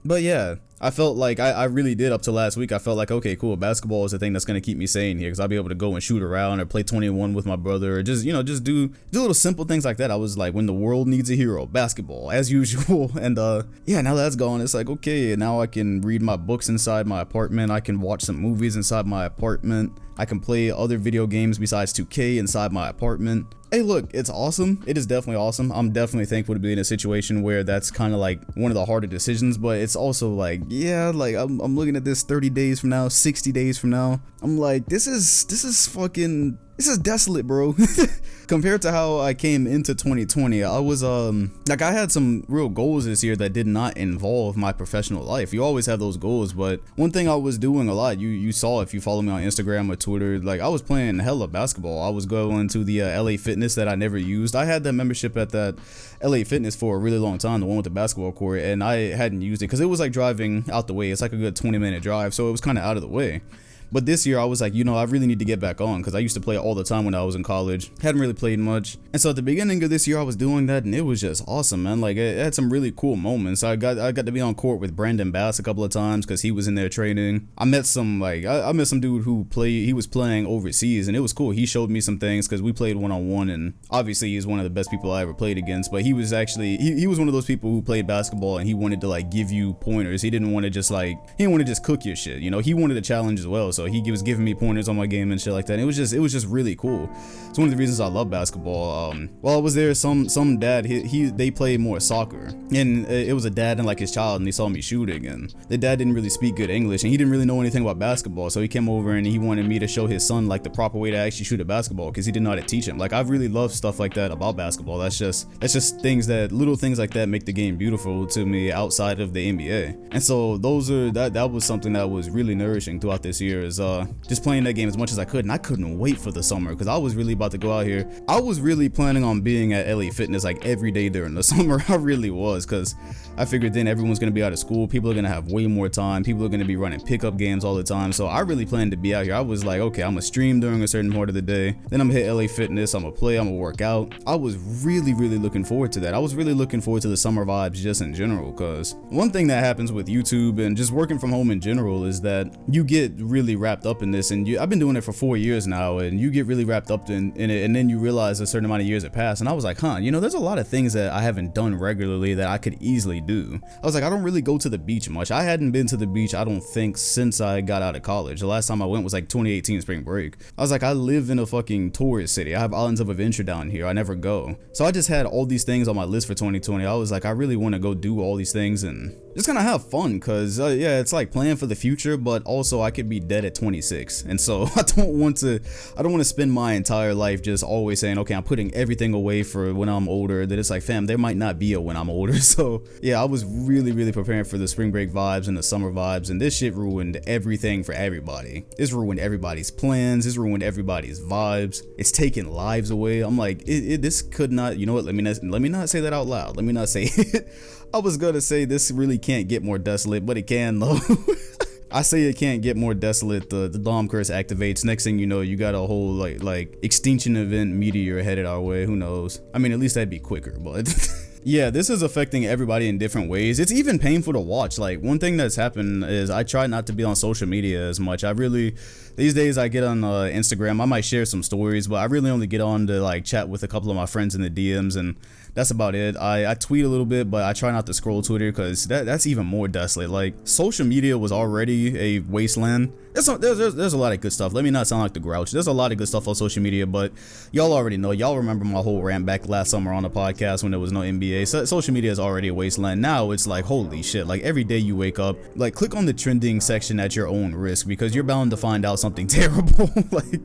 But yeah, I felt like I really did up to last week. I felt like, okay, cool, basketball is the thing that's going to keep me sane here, because I'll be able to go and shoot around or play 21 with my brother, or just, just do little simple things like that. I was like, when the world needs a hero, basketball, as usual. And yeah, now that's gone, it's like, okay, now I can read my books inside my apartment. I can watch some movies inside my apartment. I can play other video games besides 2K inside my apartment. Hey, look, it's awesome. It is definitely awesome. I'm definitely thankful to be in a situation where that's kind of like one of the harder decisions, but it's also like, yeah, like I'm looking at this 30 days from now, 60 days from now. I'm like, this is desolate, bro. Compared to how I came into 2020, I was like, I had some real goals this year that did not involve my professional life. You always have those goals, but one thing I was doing a lot, you saw if you follow me on Instagram or Twitter, like I was playing hella basketball. I was going to the LA Fitness that I never used. I had that membership at that LA Fitness for a really long time, the one with the basketball court, and I hadn't used it because it was like driving out the way. It's like a good 20-minute drive, so it was kind of out of the way. But this year I was like, I really need to get back on because I used to play all the time when I was in college. Hadn't really played much. And so at the beginning of this year I was doing that and it was just awesome, man. Like it had some really cool moments. I got to be on court with Brandon Bass a couple of times because he was in there training. I met some dude who he was playing overseas and it was cool. He showed me some things because we played one-on-one and obviously he's one of the best people I ever played against. But he was actually, he was one of those people who played basketball and he wanted to like give you pointers. He didn't want to just cook your shit. He wanted a challenge as well. So he was giving me pointers on my game and shit like that. And it was just really cool. It's one of the reasons I love basketball. While I was there, some dad, they played more soccer, and it was a dad and like his child, and they saw me shooting, and the dad didn't really speak good English, and he didn't really know anything about basketball, so he came over and he wanted me to show his son like the proper way to actually shoot a basketball because he didn't know how to teach him. Like I really love stuff like that about basketball. That's just little things like that make the game beautiful to me outside of the NBA. And so that was something that was really nourishing throughout this year, is just playing that game as much as I could. And I couldn't wait for the summer because I was really about to go out here. I was really planning on being at LA Fitness like every day during the summer. I really was, because I figured then everyone's going to be out of school. People are going to have way more time. People are going to be running pickup games all the time. So I really planned to be out here. I was like, okay, I'm going to stream during a certain part of the day. Then I'm going to hit LA Fitness. I'm going to play. I'm going to work out. I was really, really looking forward to that. I was really looking forward to the summer vibes just in general, because one thing that happens with YouTube and just working from home in general is that you get really wrapped up in this. And I've been doing it for 4 years now, and you get really wrapped up in it, and then you realize a certain amount of years have passed, and I was like, there's a lot of things that I haven't done regularly that I could easily do. I was like, I don't really go to the beach much. I hadn't been to the beach, I don't think, since I got out of college. The last time I went was like 2018 spring break. I was like, I live in a fucking tourist city. I have islands of adventure down here. I never go. So I just had all these things on my list for 2020. I was like, I really want to go do all these things and just kind of have fun, because it's like plan for the future, but also I could be dead at 26, and so I don't want to spend my entire life just always saying, okay, I'm putting everything away for when I'm older. That it's like, fam, there might not be a when I'm older. So yeah, I was really, really preparing for the spring break vibes and the summer vibes, and this shit ruined everything for everybody. This ruined everybody's plans. This ruined everybody's vibes. It's taking lives away. I'm like, this could not, you know what? Let me not say that out loud. Let me not say it. I was gonna say this really can't get more desolate, but it can though. I say it can't get more desolate. The Dom curse activates. Next thing you know, you got a whole like extinction event meteor headed our way. Who knows? I mean, at least that'd be quicker, but yeah, this is affecting everybody in different ways. It's even painful to watch. Like, one thing that's happened is I try not to be on social media as much. These days I get on Instagram. I might share some stories, but I really only get on to like chat with a couple of my friends in the DMs, and that's about it. I tweet a little bit, but I try not to scroll Twitter, because that's even more desolate. Like, social media was already a wasteland. There's a lot of good stuff. Let me not sound like the grouch. There's a lot of good stuff on social media, but y'all already know. Y'all remember my whole rant back last summer on the podcast when there was no NBA. So social media is already a wasteland. Now it's like, holy shit. Like, every day you wake up, like, click on the trending section at your own risk, because you're bound to find out something terrible. Like,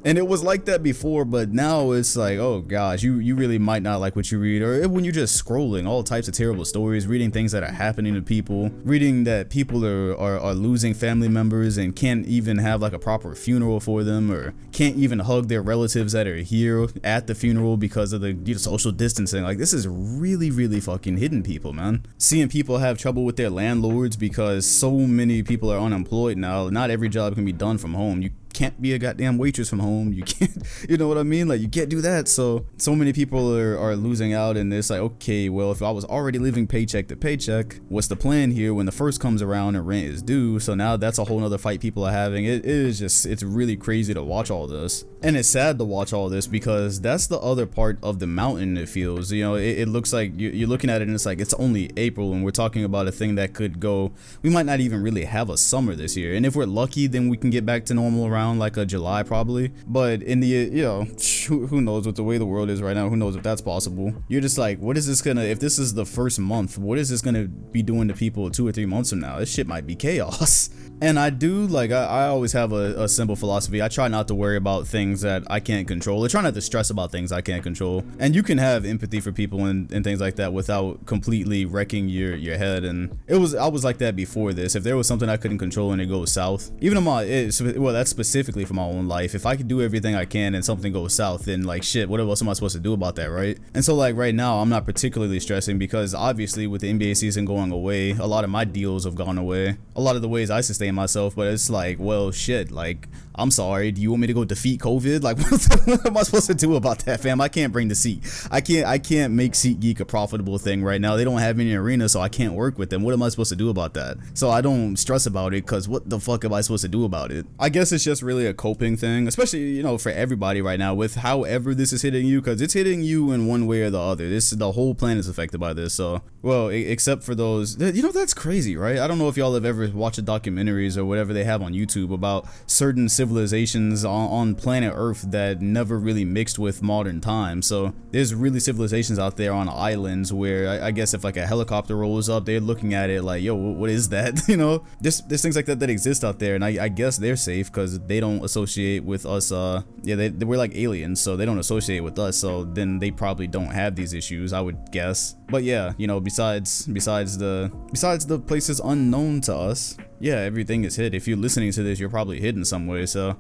and it was like that before, but now it's like, oh gosh, you really might not like what you read. Or when you're just scrolling, all types of terrible stories, reading things that are happening to people, reading that people are losing family members and can't even have like a proper funeral for them, or can't even hug their relatives that are here at the funeral because of the social distancing. Like, this is really, really fucking hitting people, man. Seeing people have trouble with their landlords because so many people are unemployed now. Not every job can be done from home. You can't be a goddamn waitress from home. You can't, you know what I mean? Like, you can't do that. So many people are losing out, and it's like, okay, well, if I was already living paycheck to paycheck, what's the plan here when the first comes around and rent is due? So now that's a whole nother fight people are having. It's really crazy to watch all this. And it's sad to watch all this, because that's the other part of the mountain. It feels, it looks like you're looking at it and it's like, it's only April and we're talking about a thing that could go, we might not even really have a summer this year. And if we're lucky, then we can get back to normal around around like a July probably. But in the, you know, who knows with the way the world is right now, who knows if that's possible. You're just like, what is this gonna, if this is the first month, what is this gonna be doing to people 2 or 3 months from now? This shit might be chaos. And I do, like, I always have a simple philosophy. I try not to worry about things that I can't control. I try not to stress about things I can't control. And you can have empathy for people and things like that without completely wrecking your head. And I was like that before this. If there was something I couldn't control and it goes south, even on well, that's specifically for my own life. If I could do everything I can and something goes south, then like shit, what else am I supposed to do about that, right? And so like right now, I'm not particularly stressing because obviously with the NBA season going away, a lot of my deals have gone away. A lot of the ways I sustain myself, but it's like, well, shit, like, I'm sorry, do you want me to go defeat COVID? Like, what am I supposed to do about that, fam? I can't bring the seat. I can't make SeatGeek a profitable thing right now. They don't have any arena, so I can't work with them. What am I supposed to do about that? So I don't stress about it, because what the fuck am I supposed to do about it? I guess it's just really a coping thing, especially, you know, for everybody right now, with however this is hitting you, because it's hitting you in one way or the other. The whole planet is affected by this, so, well, except for those, you know, that's crazy, right? I don't know if y'all have ever watched the documentaries or whatever they have on YouTube about certain civilizations on planet Earth that never really mixed with modern times. So there's really civilizations out there on islands where I guess if like a helicopter rolls up, they're looking at it like, yo, what is that? You know, there's things like that exist out there, and I guess they're safe because they don't associate with us. Yeah, we're like aliens, so they don't associate with us, so then they probably don't have these issues, I would guess. But yeah, you know, besides the places unknown to us, yeah, everything is hit. If you're listening to this, you're probably hit in some way. So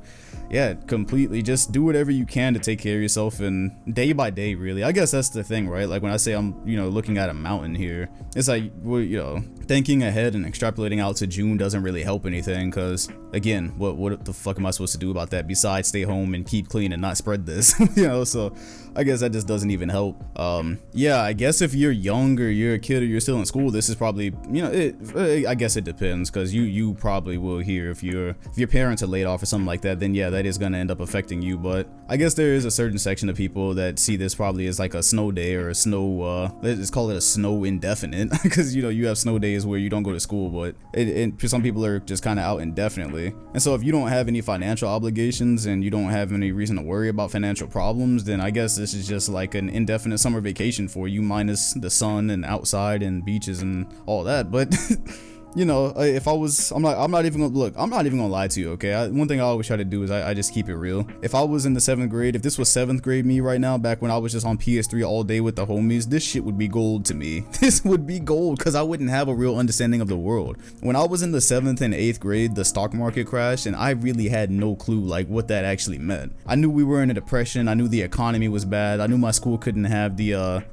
yeah, completely just do whatever you can to take care of yourself, and day by day, really. I guess that's the thing, right? Like when I say I'm, you know, looking at a mountain here, it's like, well, you know, thinking ahead and extrapolating out to June doesn't really help anything, because again, what the fuck am I supposed to do about that besides stay home and keep clean and not spread this? You know, so I guess that just doesn't even help. Yeah, I guess if you're younger, you're a kid, or you're still in school, this is probably, you know, I guess it depends, because you probably will hear if your parents are laid off or something like that, then yeah, that is gonna end up affecting you. But I guess there is a certain section of people that see this probably as like a snow day or a snow, let's call it a snow indefinite, because you know, you have snow days where you don't go to school, but some people are just kind of out indefinitely. And so if you don't have any financial obligations and you don't have any reason to worry about financial problems, then I guess this is just like an indefinite summer vacation for you, minus the sun and outside and beaches and all that. But you know, if I'm not even gonna lie to you, okay? One thing I always try to do is I just keep it real. If I was in the 7th grade, if this was 7th grade me right now, back when I was just on PS3 all day with the homies, this shit would be gold to me. This would be gold, because I wouldn't have a real understanding of the world. When I was in the 7th and 8th grade, the stock market crashed, and I really had no clue like what that actually meant. I knew we were in a depression. I knew the economy was bad. I knew my school couldn't have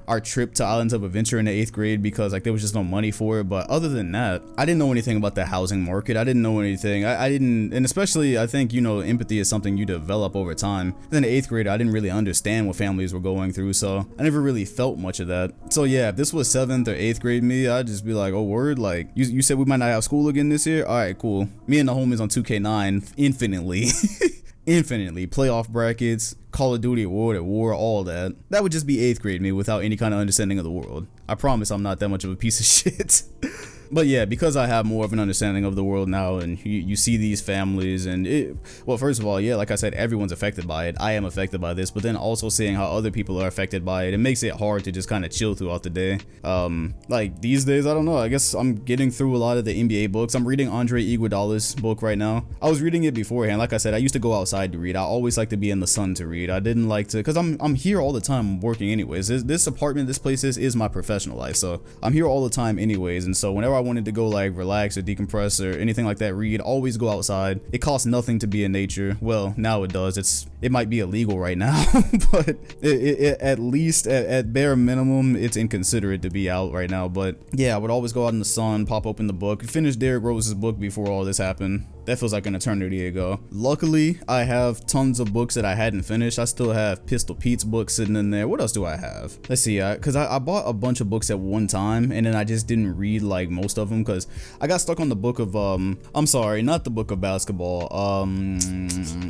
our trip to Islands of Adventure in the 8th grade because like there was just no money for it. But other than that, I didn't know anything about the housing market. I didn't know anything. I didn't, and especially I think, you know, empathy is something you develop over time. In the 8th grade, I didn't really understand what families were going through, so I never really felt much of that. So yeah, if this was 7th or 8th grade me, I'd just be like, oh word, like you said we might not have school again this year? All right, cool. Me and the homies on 2K9 infinitely. Infinitely, playoff brackets, Call of Duty, World at War, all that. That would just be 8th grade me without any kind of understanding of the world. I promise I'm not that much of a piece of shit. But yeah, because I have more of an understanding of the world now, and you see these families, and well, first of all, yeah, like I said, everyone's affected by it. I am affected by this, but then also seeing how other people are affected by it, it makes it hard to just kind of chill throughout the day. Like these days, I don't know, I guess I'm getting through a lot of the NBA books. I'm reading Andre Iguodala's book right now. I was reading it beforehand. Like I said, I used to go outside to read. I always like to be in the sun to read. I didn't like to, because I'm here all the time working anyways. This apartment, this place is my professional life, so I'm here all the time anyways. And so whenever I wanted to go like relax or decompress or anything like that, read, always go outside. It costs nothing to be in nature. Well, now it does. It might be illegal right now, but at least at bare minimum, it's inconsiderate to be out right now. But yeah, I would always go out in the sun, pop open the book, finish Derrick Rose's book before all this happened. That feels like an eternity ago. Luckily, I have tons of books that I hadn't finished. I still have Pistol Pete's book sitting in there. What else do I have? Let's see, because I bought a bunch of books at one time, and then I just didn't read like most of them because I got stuck on the book of I'm sorry, not the book of basketball.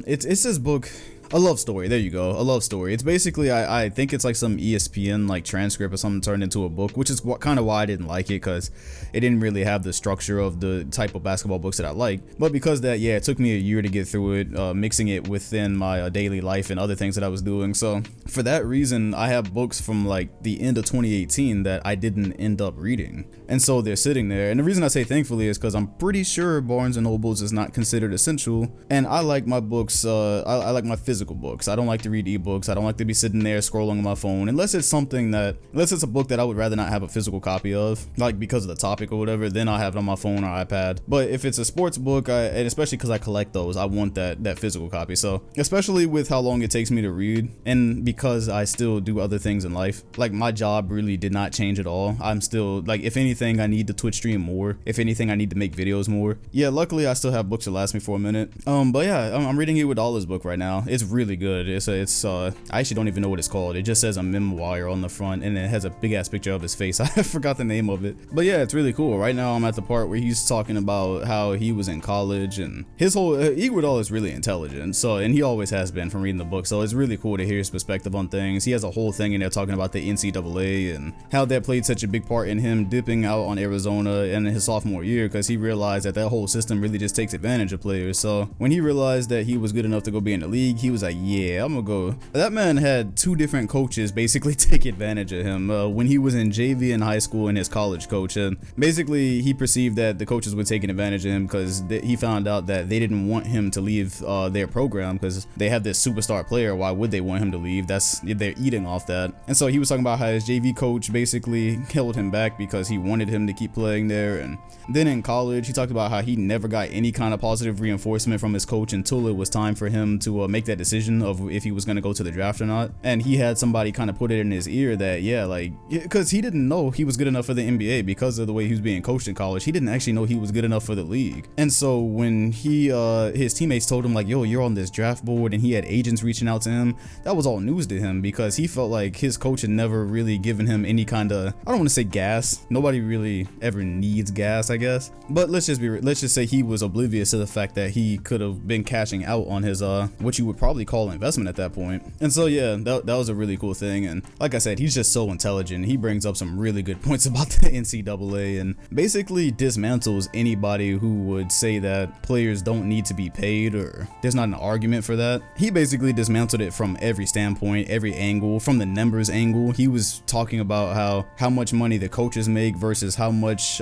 It's this book. A love story. There you go. A love story. It's basically, I think it's like some ESPN like transcript or something turned into a book, which is kind of why I didn't like it, because it didn't really have the structure of the type of basketball books that I like. But because that, yeah, it took me a year to get through it, mixing it within my daily life and other things that I was doing. So for that reason, I have books from like the end of 2018 that I didn't end up reading. And so they're sitting there. And the reason I say thankfully is because I'm pretty sure Barnes and Nobles is not considered essential. And I like my books, I like my physical books. I don't like to read ebooks. I don't like to be sitting there scrolling on my phone unless it's a book that I would rather not have a physical copy of, like because of the topic or whatever, then I'll have it on my phone or iPad. But if it's a sports book, and especially because I collect those, I want that physical copy. So especially with how long it takes me to read, and because I still do other things in life, like my job really did not change at all. I'm still like, if anything, I need to Twitch stream more. If anything, I need to make videos more. Yeah, luckily I still have books that last me for a minute. But yeah, I'm reading Iguodala's book right now. It's really good. I actually don't even know what it's called. It just says a memoir on the front, and it has a big ass picture of his face. I forgot the name of it, but yeah, it's really cool. Right now I'm at the part where he's talking about how he was in college, and his whole Iguodala is really intelligent, so, and he always has been from reading the book, so it's really cool to hear his perspective on things. He has a whole thing in there talking about the NCAA and how that played such a big part in him dipping out on Arizona in his sophomore year, because he realized that whole system really just takes advantage of players. So when he realized that he was good enough to go be in the league, he was like, yeah, I'm gonna go. That man had two different coaches basically take advantage of him when he was in JV in high school and his college coach, and basically he perceived that the coaches were taking advantage of him because he found out that they didn't want him to leave their program because they have this superstar player. Why would they want him to leave? They're eating off that. And so he was talking about how his JV coach basically held him back because he wanted him to keep playing there. And then in college, he talked about how he never got any kind of positive reinforcement from his coach until it was time for him to make that decision of if he was going to go to the draft or not. And he had somebody kind of put it in his ear that, yeah, like, because he didn't know he was good enough for the NBA because of the way he was being coached in college. He didn't actually know he was good enough for the league. And so when his teammates told him like, yo, you're on this draft board, and he had agents reaching out to him, that was all news to him because he felt like his coach had never really given him any kind of, I don't want to say gas. Nobody really ever needs gas, I guess. But let's just say he was oblivious to the fact that he could have been cashing out on his what you would probably call investment at that point. And so yeah, that was a really cool thing. And like I said, he's just so intelligent. He brings up some really good points about the NCAA and basically dismantles anybody who would say that players don't need to be paid or there's not an argument for that. He basically dismantled it from every standpoint, every angle. From the numbers angle, he was talking about how much money the coaches make versus how much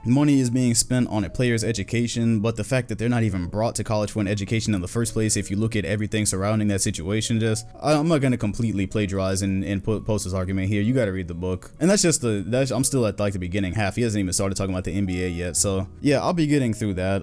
money is being spent on a player's education, but the fact that they're not even brought to college for an education in the first place, if you look at everything surrounding that situation, I'm not going to completely plagiarize and post this argument here. You got to read the book. And I'm still at like the beginning half. He hasn't even started talking about the NBA yet. So yeah, I'll be getting through that.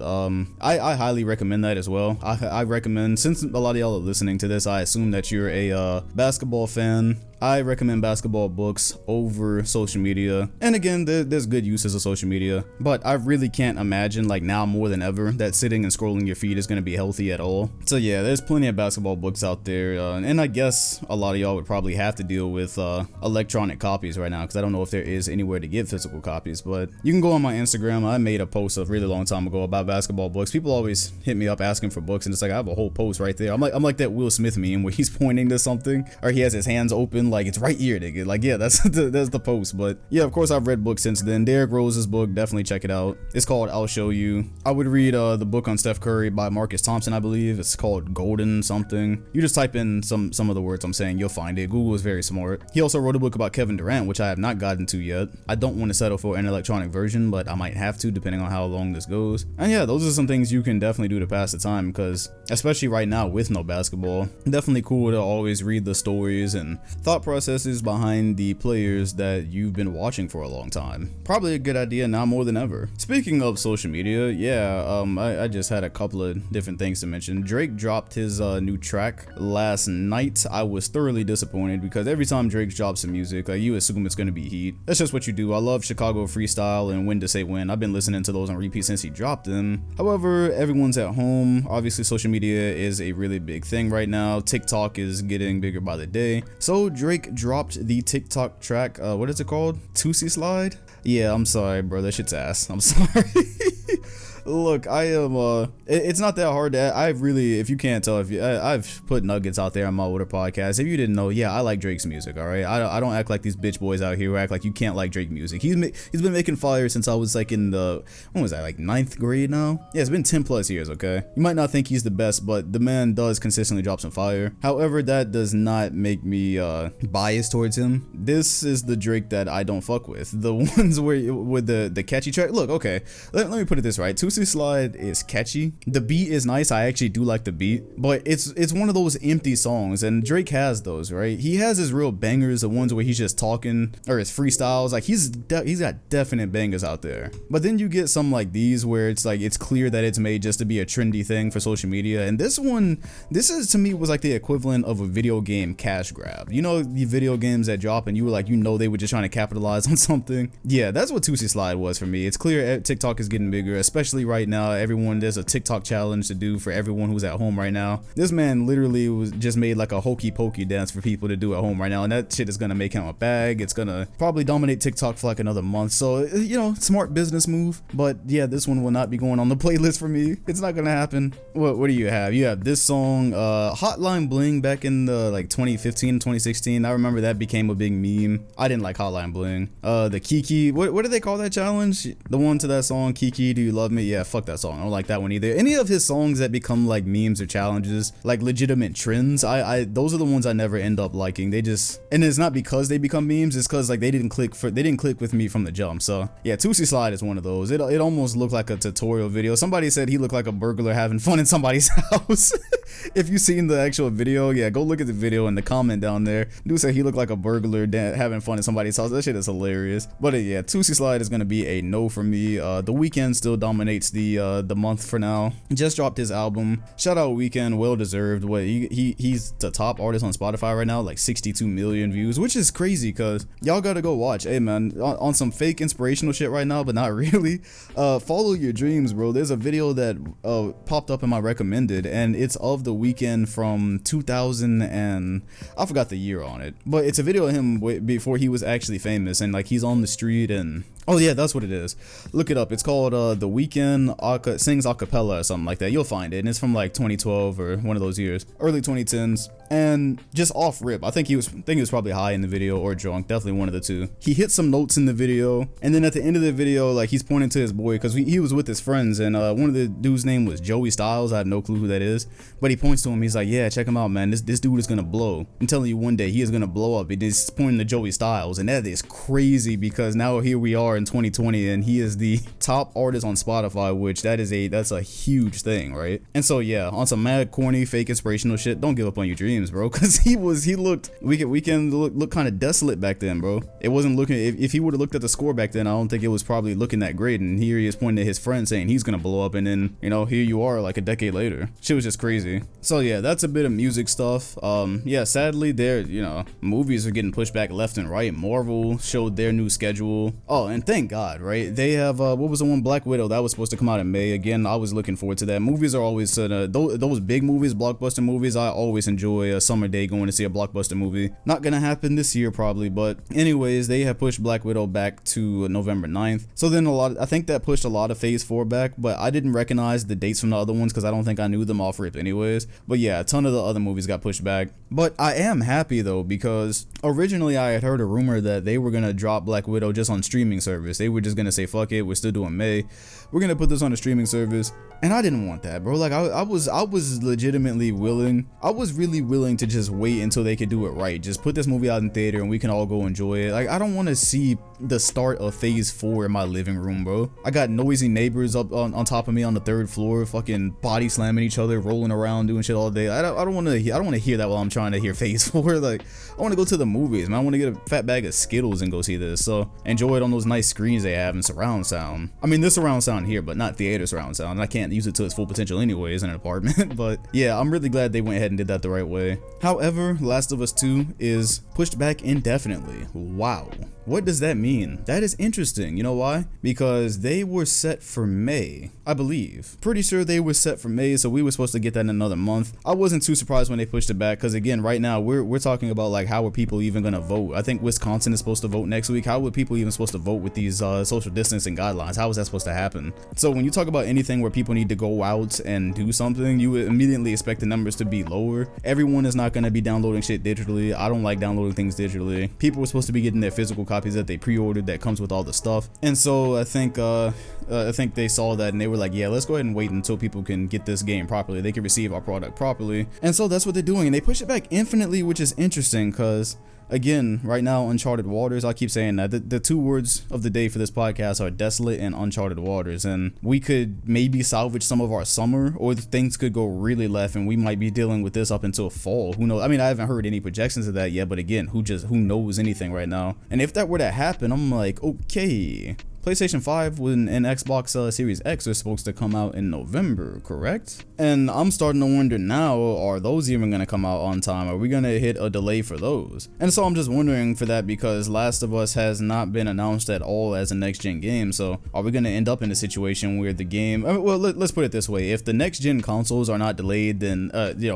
I highly recommend that as well. I recommend, since a lot of y'all are listening to this, I assume that you're a basketball fan. I recommend basketball books over social media. And again, there's good uses of social media, but I really can't imagine, like now more than ever, that sitting and scrolling your feed is going to be healthy at all. So yeah, there's plenty of basketball books out there, and I guess a lot of y'all would probably have to deal with electronic copies right now, because I don't know if there is anywhere to get physical copies. But you can go on my Instagram. I made a post a really long time ago about basketball books. People always hit me up asking for books, and it's like I have a whole post right there. I'm like that Will Smith meme where he's pointing to something or he has his hands open like it's right here, nigga. Like, yeah, that's the post. But yeah, of course I've read books since then. Derrick Rose's book, definitely check it out. It's called I'll Show You. I would read the book on Steph Curry by Marcus Thompson, I believe. It's called Golden something. You just type in some of the words I'm saying, you'll find it. Google is very smart. He also wrote a book about Kevin Durant, which I have not gotten to yet. I don't want to settle for an electronic version, but I might have to depending on how long this goes. And yeah, those are some things you can definitely do to pass the time, because especially right now with no basketball, definitely cool to always read the stories and thought processes behind the players that you've been watching for a long time. Probably a good idea now more than ever. Speaking of social media, yeah, I just had a couple of different things to mention. Drake dropped his new track last night. I was thoroughly disappointed because every time Drake drops some music, like, you assume it's going to be heat. That's just what you do. I love Chicago Freestyle and When to Say When. I've been listening to those on repeat since he dropped them. However, everyone's at home. Obviously, social media is a really big thing right now. TikTok is getting bigger by the day. So Drake dropped the TikTok track, what is it called? Tootsie Slide? Yeah, I'm sorry, bro. That shit's ass. I'm sorry. Look, I am it's not that hard to, I really, if you can't tell, if you, I've put nuggets out there on my older podcast. If you didn't know, yeah, I like Drake's music, all right? I don't act like these bitch boys out here who act like you can't like Drake music. He's been making fire since I was like in the, when was that, like 9th grade now? Yeah, it's been 10 plus years, okay? You might not think he's the best, but the man does consistently drop some fire. However, that does not make me biased towards him. This is the Drake that I don't fuck with. The ones where with the catchy track. Look, okay, let me put it this right. Tootsie Slide is catchy. The beat is nice. I actually do like the beat, but it's one of those empty songs, and Drake has those, right? He has his real bangers, the ones where he's just talking, or his freestyles. Like he's got definite bangers out there. But then you get some like these where it's like it's clear that it's made just to be a trendy thing for social media. And this one, this is to me was like the equivalent of a video game cash grab. You know, the video games that drop and you were like, you know, they were just trying to capitalize on something. Yeah, that's what Tootsie Slide was for me. It's clear TikTok is getting bigger, especially right now. Everyone, there's a TikTok challenge to do for everyone who's at home right now. This man literally was just made like a hokey pokey dance for people to do at home right now, and that shit is gonna make him a bag. It's gonna probably dominate TikTok for like another month. So, you know, smart business move. But yeah, this one will not be going on the playlist for me. It's not gonna happen. What do you have? You have this song, Hotline Bling, back in the like 2015, 2016. I remember that became a big meme. I didn't like Hotline Bling. The Kiki, what do they call that challenge? The one to that song, Kiki, Do You Love Me? Yeah, fuck that song. I don't like that one either. Any of his songs that become like memes or challenges, like legitimate trends, those are the ones I never end up liking. They just, and it's not because they become memes, it's because like they didn't click with me from the jump. So yeah, Tootsie Slide is one of those. It almost looked like a tutorial video. Somebody said he looked like a burglar having fun in somebody's house. If you've seen the actual video, yeah, go look at the video in the comment down there. Dude said he looked like a burglar having fun in somebody's house. That shit is hilarious. But yeah, Tootsie Slide is gonna be a no for me. The Weeknd still dominates the month for now. Just dropped his album. Shout out Weeknd, well deserved. What he's the top artist on Spotify right now, like 62 million views, which is crazy. Cause y'all gotta go watch. Hey man, on some fake inspirational shit right now, but not really. Follow your dreams, bro. There's a video that popped up in my recommended, and it's of the Weeknd from 2000 and I forgot the year on it, but it's a video of him before he was actually famous, and like he's on the street and oh yeah, that's what it is. Look it up. It's called The Weeknd Sings Acapella or something like that. You'll find it, and it's from like 2012 or one of those years, early 2010s. And just off rip, I think he was probably high in the video or drunk, definitely one of the two. He hit some notes in the video, and then at the end of the video, like he's pointing to his boy because he was with his friends, and one of the dude's name was Joey Styles. I have no clue who that is, but he points to him. He's like, yeah, check him out, man. This dude is gonna blow. I'm telling you, one day he is gonna blow up. He's pointing to Joey Styles, and that is crazy because now here we are in 2020, and he is the top artist on Spotify, which that's a huge thing, right? And so yeah, on some mad corny fake inspirational shit, don't give up on your dreams, bro, because Weeknd look kind of desolate back then, bro. It wasn't looking, if he would have looked at the score back then, I don't think it was probably looking that great. And here he is pointing at his friend saying he's gonna blow up, and then, you know, here you are like a decade later. Shit was just crazy. So yeah, that's a bit of music stuff. Yeah, sadly movies are getting pushed back left and right. Marvel showed their new schedule. Oh, and thank God, right? They have what was the one, Black Widow, that was supposed to come out in May. Again, I was looking forward to that. Movies are always those big movies, blockbuster movies. I always enjoy a summer day going to see a blockbuster movie. Not gonna happen this year probably, but anyways, they have pushed Black Widow back to November 9th. So then I think that pushed a lot of Phase 4 back, but I didn't recognize the dates from the other ones because I don't think I knew them off rip anyways. But yeah, a ton of the other movies got pushed back. But I am happy though, because originally I had heard a rumor that they were gonna drop Black Widow just on streaming service. They were just gonna say, fuck it, we're still doing May, we're gonna put this on a streaming service. And I didn't want that, bro. Like I was legitimately willing. I was really willing to just wait until they could do it right. Just put this movie out in theater and we can all go enjoy it. Like I don't want to see the start of Phase 4 in my living room, bro. I got noisy neighbors up on top of me on the 3rd floor, fucking body slamming each other, rolling around, doing shit all day. I don't want to hear that while I'm trying to hear Phase 4. Like I want to go to the movies, man. I want to get a fat bag of Skittles and go see this. So enjoy it on those nice screens they have in surround sound. I mean, this surround sound here, but not theater surround sound. I can't use it to its full potential anyways in an apartment. But yeah, I'm really glad they went ahead and did that the right way. However, Last of Us 2 is pushed back indefinitely. Wow. What does that mean? mean? That is interesting. You know why? Because they were set for May, I believe. Pretty sure they were set for May, so we were supposed to get that in another month. I wasn't too surprised when they pushed it back, because again, right now we're talking about like how are people even gonna vote? I think Wisconsin is supposed to vote next week. How are people even supposed to vote with these social distancing guidelines? How is that supposed to happen? So when you talk about anything where people need to go out and do something, you would immediately expect the numbers to be lower. Everyone is not gonna be downloading shit digitally. I don't like downloading things digitally. People were supposed to be getting their physical copies that they pre-ordered that comes with all the stuff. And so I think they saw that and they were like, yeah, let's go ahead and wait until people can get this game properly. They can receive our product properly. And so that's what they're doing. And they push it back infinitely, which is interesting because again, right now, uncharted waters. I keep saying that the two words of the day for this podcast are desolate and uncharted waters. And we could maybe salvage some of our summer, or things could go really left and we might be dealing with this up until fall. Who knows? I mean, I haven't heard any projections of that yet, but again, who knows anything right now? And if that were to happen, I'm like, okay, PlayStation 5 and Xbox Series X are supposed to come out in November, correct? And I'm starting to wonder now, are those even going to come out on time? Are we going to hit a delay for those? And so I'm just wondering for that, because Last of Us has not been announced at all as a next-gen game. So are we going to end up in a situation where the game, well, let's put it this way. If the next-gen consoles are not delayed, then,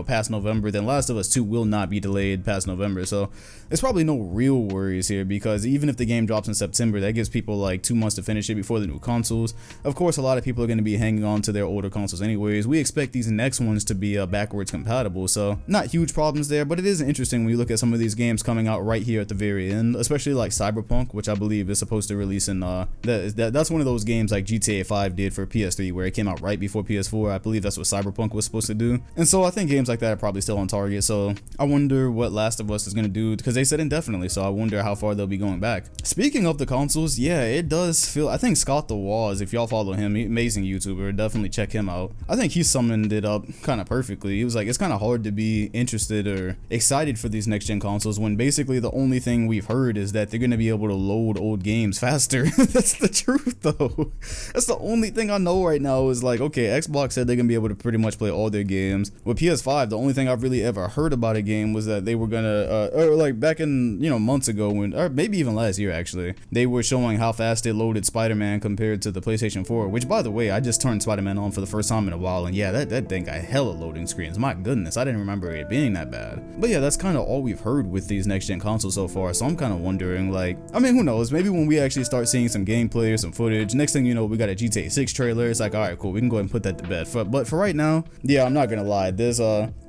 past November, then Last of Us 2 will not be delayed past November. So there's probably no real worries here, because even if the game drops in September, that gives people like 2 months to finish it before the new consoles. Of course, a lot of people are going to be hanging on to their older consoles anyways. We expect these next ones to be backwards compatible, so not huge problems there. But it is interesting when you look at some of these games coming out right here at the very end, especially like Cyberpunk, which I believe is supposed to release in that's one of those games like GTA 5 did for PS3, where it came out right before PS4. I believe that's what Cyberpunk was supposed to do. And so I think games like that are probably still on target. So I wonder what Last of Us is going to do, because they said indefinitely, so I wonder how far they'll be going back. Speaking of the consoles, yeah, it does feel, I think Scott the Waz, if y'all follow him, amazing YouTuber, definitely check him out. I think he summoned it up kind of perfectly. He was like, it's kind of hard to be interested or excited for these next gen consoles when basically the only thing we've heard is that they're going to be able to load old games faster. That's the truth though. That's the only thing I know right now is like, okay, Xbox said they're going to be able to pretty much play all their games. With PS5, the only thing I've really ever heard about a game was that they were going to, or like back in, months ago, when, or maybe even last year actually, they were showing how fast it loaded Spider-Man compared to the PlayStation 4, which by the way, I just turned Spider-Man on for the first time in a while, and yeah, that thing got hella loading screens. My goodness, I didn't remember it being that bad. But yeah, that's kind of all we've heard with these next gen consoles so far, so I'm kind of wondering, like, I mean, who knows, maybe when we actually start seeing some gameplay or some footage, next thing you know, we got a GTA 6 trailer, it's like, alright, cool, we can go ahead and put that to bed. But for right now, yeah, I'm not gonna lie, there's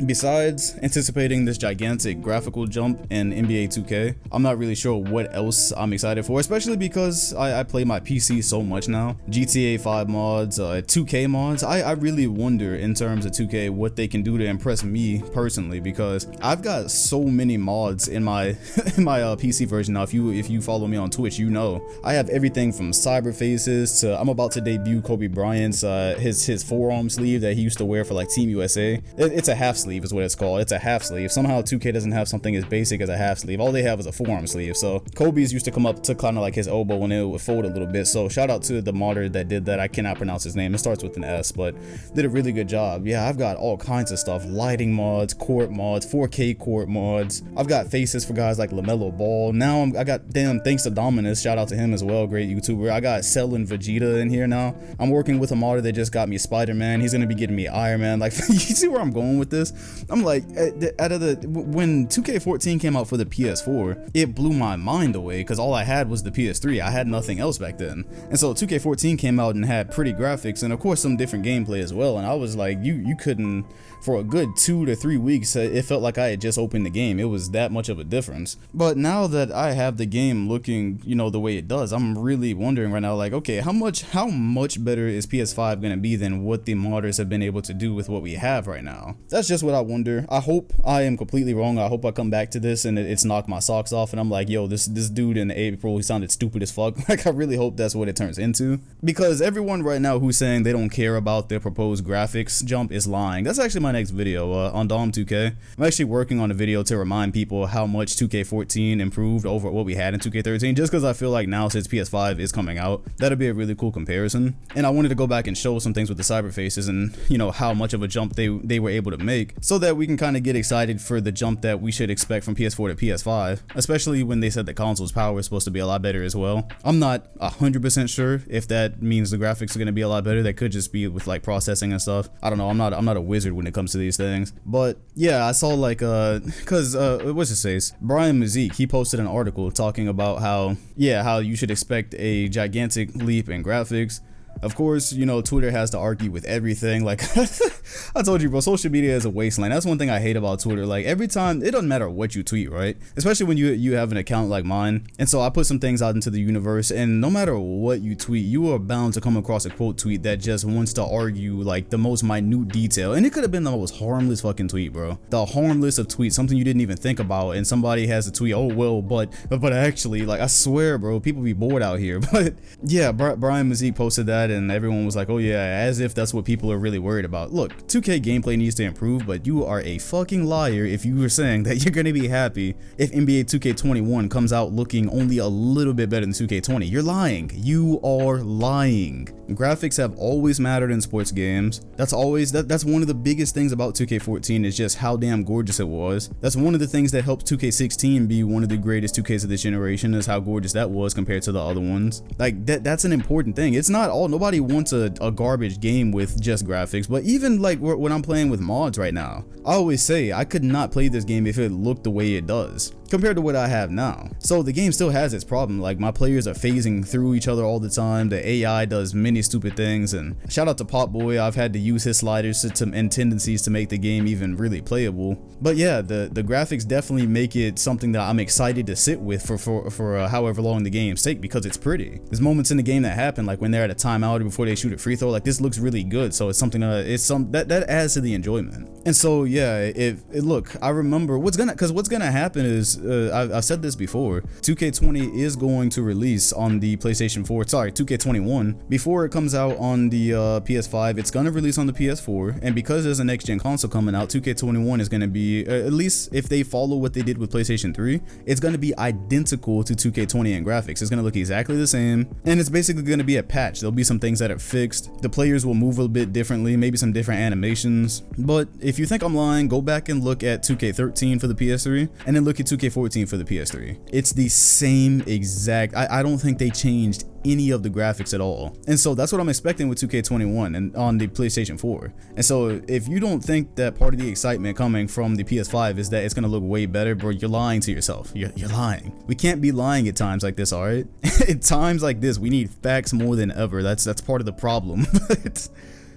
besides anticipating this gigantic graphical jump in NBA 2K, I'm not really sure what else I'm excited for, especially because I play my PC so much now. GTA 5 mods, 2K mods, I really wonder in terms of 2K what they can do to impress me personally, because I've got so many mods in my in my PC version now. If you follow me on Twitch, you know I have everything from cyber faces to, I'm about to debut Kobe Bryant's his forearm sleeve that he used to wear for like Team USA. It's a half sleeve is what it's called. It's a half sleeve. Somehow 2K doesn't have something as basic as a half sleeve. All they have is a forearm sleeve. So Kobe's used to come up to kind of like his elbow and it would fold a little bit. So shout out to the modder that did that. I cannot pronounce his name. It starts with an S, but did a really good job. Yeah, I've got all kinds of stuff. Lighting mods, court mods, 4K court mods. I've got faces for guys like LaMelo Ball. Now I got, damn, thanks to Dominus, shout out to him as well, great YouTuber. I got Cell and Vegeta in here now. I'm working with a modder that just got me Spider-Man. He's gonna be getting me Iron Man. Like, you see where I'm going with this? I'm like, when 2K14 came out for the PS4, it blew my mind away because all I had was the PS3. I had nothing else back then. And so 2K14 came out and had pretty graphics and of course some different gameplay as well. And I was like, you couldn't, for a good 2 to 3 weeks, it felt like I had just opened the game. It was that much of a difference. But now that I have the game looking, the way it does, I'm really wondering right now, like, okay, how much better is PS5 gonna be than what the modders have been able to do with what we have right now? That's just what I wonder. I hope I am completely wrong. I hope I come back to this and it's knocked my socks off and I'm like, yo, this dude in April, he sounded stupid as fuck. Like, I really hope that's what it turns into, because everyone right now who's saying they don't care about their proposed graphics jump is lying. That's actually my next video on Dom 2K. I'm actually working on a video to remind people how much 2K14 improved over what we had in 2K13, just because I feel like now since PS5 is coming out, that'd be a really cool comparison. And I wanted to go back and show some things with the cyber faces and, you know, how much of a jump they were able to make, so that we can kind of get excited for the jump that we should expect from PS4 to PS5, especially when they said the console's power is supposed to be a lot better as well. I'm not 100% sure if that means the graphics are going to be a lot better. That could just be with like processing and stuff. I don't know. I'm not a wizard when it comes to these things. But yeah, I saw like cause what's his face, Brian Mazik, he posted an article talking about how you should expect a gigantic leap in graphics. Of course, you know, Twitter has to argue with everything. Like, I told you, bro, social media is a wasteland. That's one thing I hate about Twitter. Like, every time, it doesn't matter what you tweet, right? Especially when you have an account like mine. And so I put some things out into the universe, and no matter what you tweet, you are bound to come across a quote tweet that just wants to argue like the most minute detail. And it could have been the most harmless fucking tweet, bro. The harmless of tweets, something you didn't even think about, and somebody has a tweet, oh well, but actually, like, I swear, bro, people be bored out here. But yeah, Brian Mazik posted that, and everyone was like, oh yeah, as if that's what people are really worried about. Look, 2K gameplay needs to improve, but you are a fucking liar if you were saying that you're gonna be happy if NBA 2K21 comes out looking only a little bit better than 2K20. You're lying. You are lying. Graphics have always mattered in sports games. That's one of the biggest things about 2K14 is just how damn gorgeous it was. That's one of the things that helped 2K16 be one of the greatest 2Ks of this generation, is how gorgeous that was compared to the other ones. Like, that's an important thing. It's not all, nobody wants a garbage game with just graphics, but even like when I'm playing with mods right now, I always say I could not play this game if it looked the way it does compared to what I have now. So the game still has its problem. Like, my players are phasing through each other all the time. The AI does many stupid things, and shout out to Pop Boy. I've had to use his sliders and tendencies to make the game even really playable. But yeah, the graphics definitely make it something that I'm excited to sit with for however long the games take, because it's pretty. There's moments in the game that happen, like when they're at a timeout or before they shoot a free throw, like, this looks really good. So it's something that adds to the enjoyment. And so yeah, look, I remember what's gonna happen is, I've said this before, 2K20 is going to release on the PlayStation 4, sorry, 2K21, before it comes out on the PS5. It's gonna release on the PS4, and because there's a next gen console coming out, 2K21 is gonna be, at least if they follow what they did with PlayStation 3, it's gonna be identical to 2K20 in graphics. It's gonna look exactly the same, and it's basically gonna be a patch. There'll be some things that are fixed. The players will move a bit differently, maybe some different animations. But if you think I'm lying, go back and look at 2K13 for the PS3, and then look at 2K14 for the PS3. It's the same exact, I don't think they changed any of the graphics at all. And so that's what I'm expecting with 2K21 and on the PlayStation 4. And so if you don't think that part of the excitement coming from the PS5 is that it's gonna look way better, bro, you're lying to yourself. You're lying. We can't be lying at times like this, all right? At times like this, we need facts more than ever. That's part of the problem. But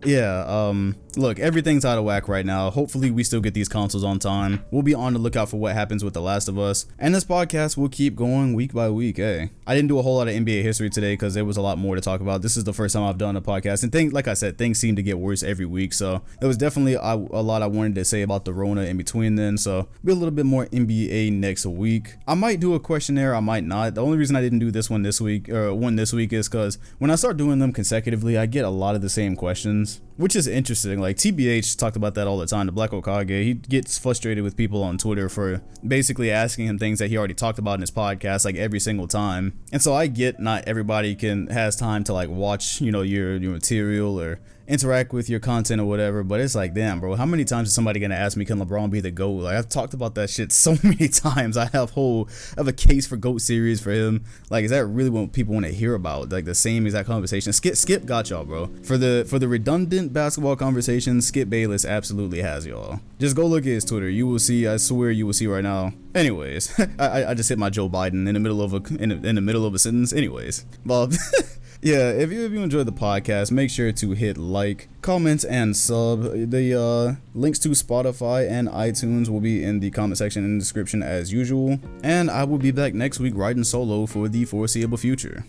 yeah, look, everything's out of whack right now. Hopefully we still get these consoles on time. We'll be on the lookout for what happens with The Last of Us, and this podcast will keep going week by week. I didn't do a whole lot of NBA history today because there was a lot more to talk about. This is the first time I've done a podcast, and things, like I said, things seem to get worse every week, so there was definitely a lot I wanted to say about the Rona in between then. So be a little bit more NBA next week. I might do a questionnaire, I might not. The only reason I didn't do this one this week is because when I start doing them consecutively, I get a lot of the same questions, which is interesting. Like, TBH talked about that all the time. The Black Okage, he gets frustrated with people on Twitter for basically asking him things that he already talked about in his podcast, like, every single time. And so I get not everybody has time to like watch, you know, your material or interact with your content or whatever, but it's like, damn, bro, how many times is somebody gonna ask me, can LeBron be the GOAT? Like, I've talked about that shit so many times. I have a case for GOAT series for him. Like, is that really what people want to hear about? Like, the same exact conversation. Skip got y'all, bro. For the redundant basketball conversation, Skip Bayless absolutely has y'all. Just go look at his Twitter. You will see. I swear you will see right now. Anyways, I just hit my Joe Biden in the middle of a sentence. Anyways, Bob. Yeah, if you enjoyed the podcast, make sure to hit like, comment, and sub. The links to Spotify and iTunes will be in the comment section and description as usual. And I will be back next week riding solo for the foreseeable future.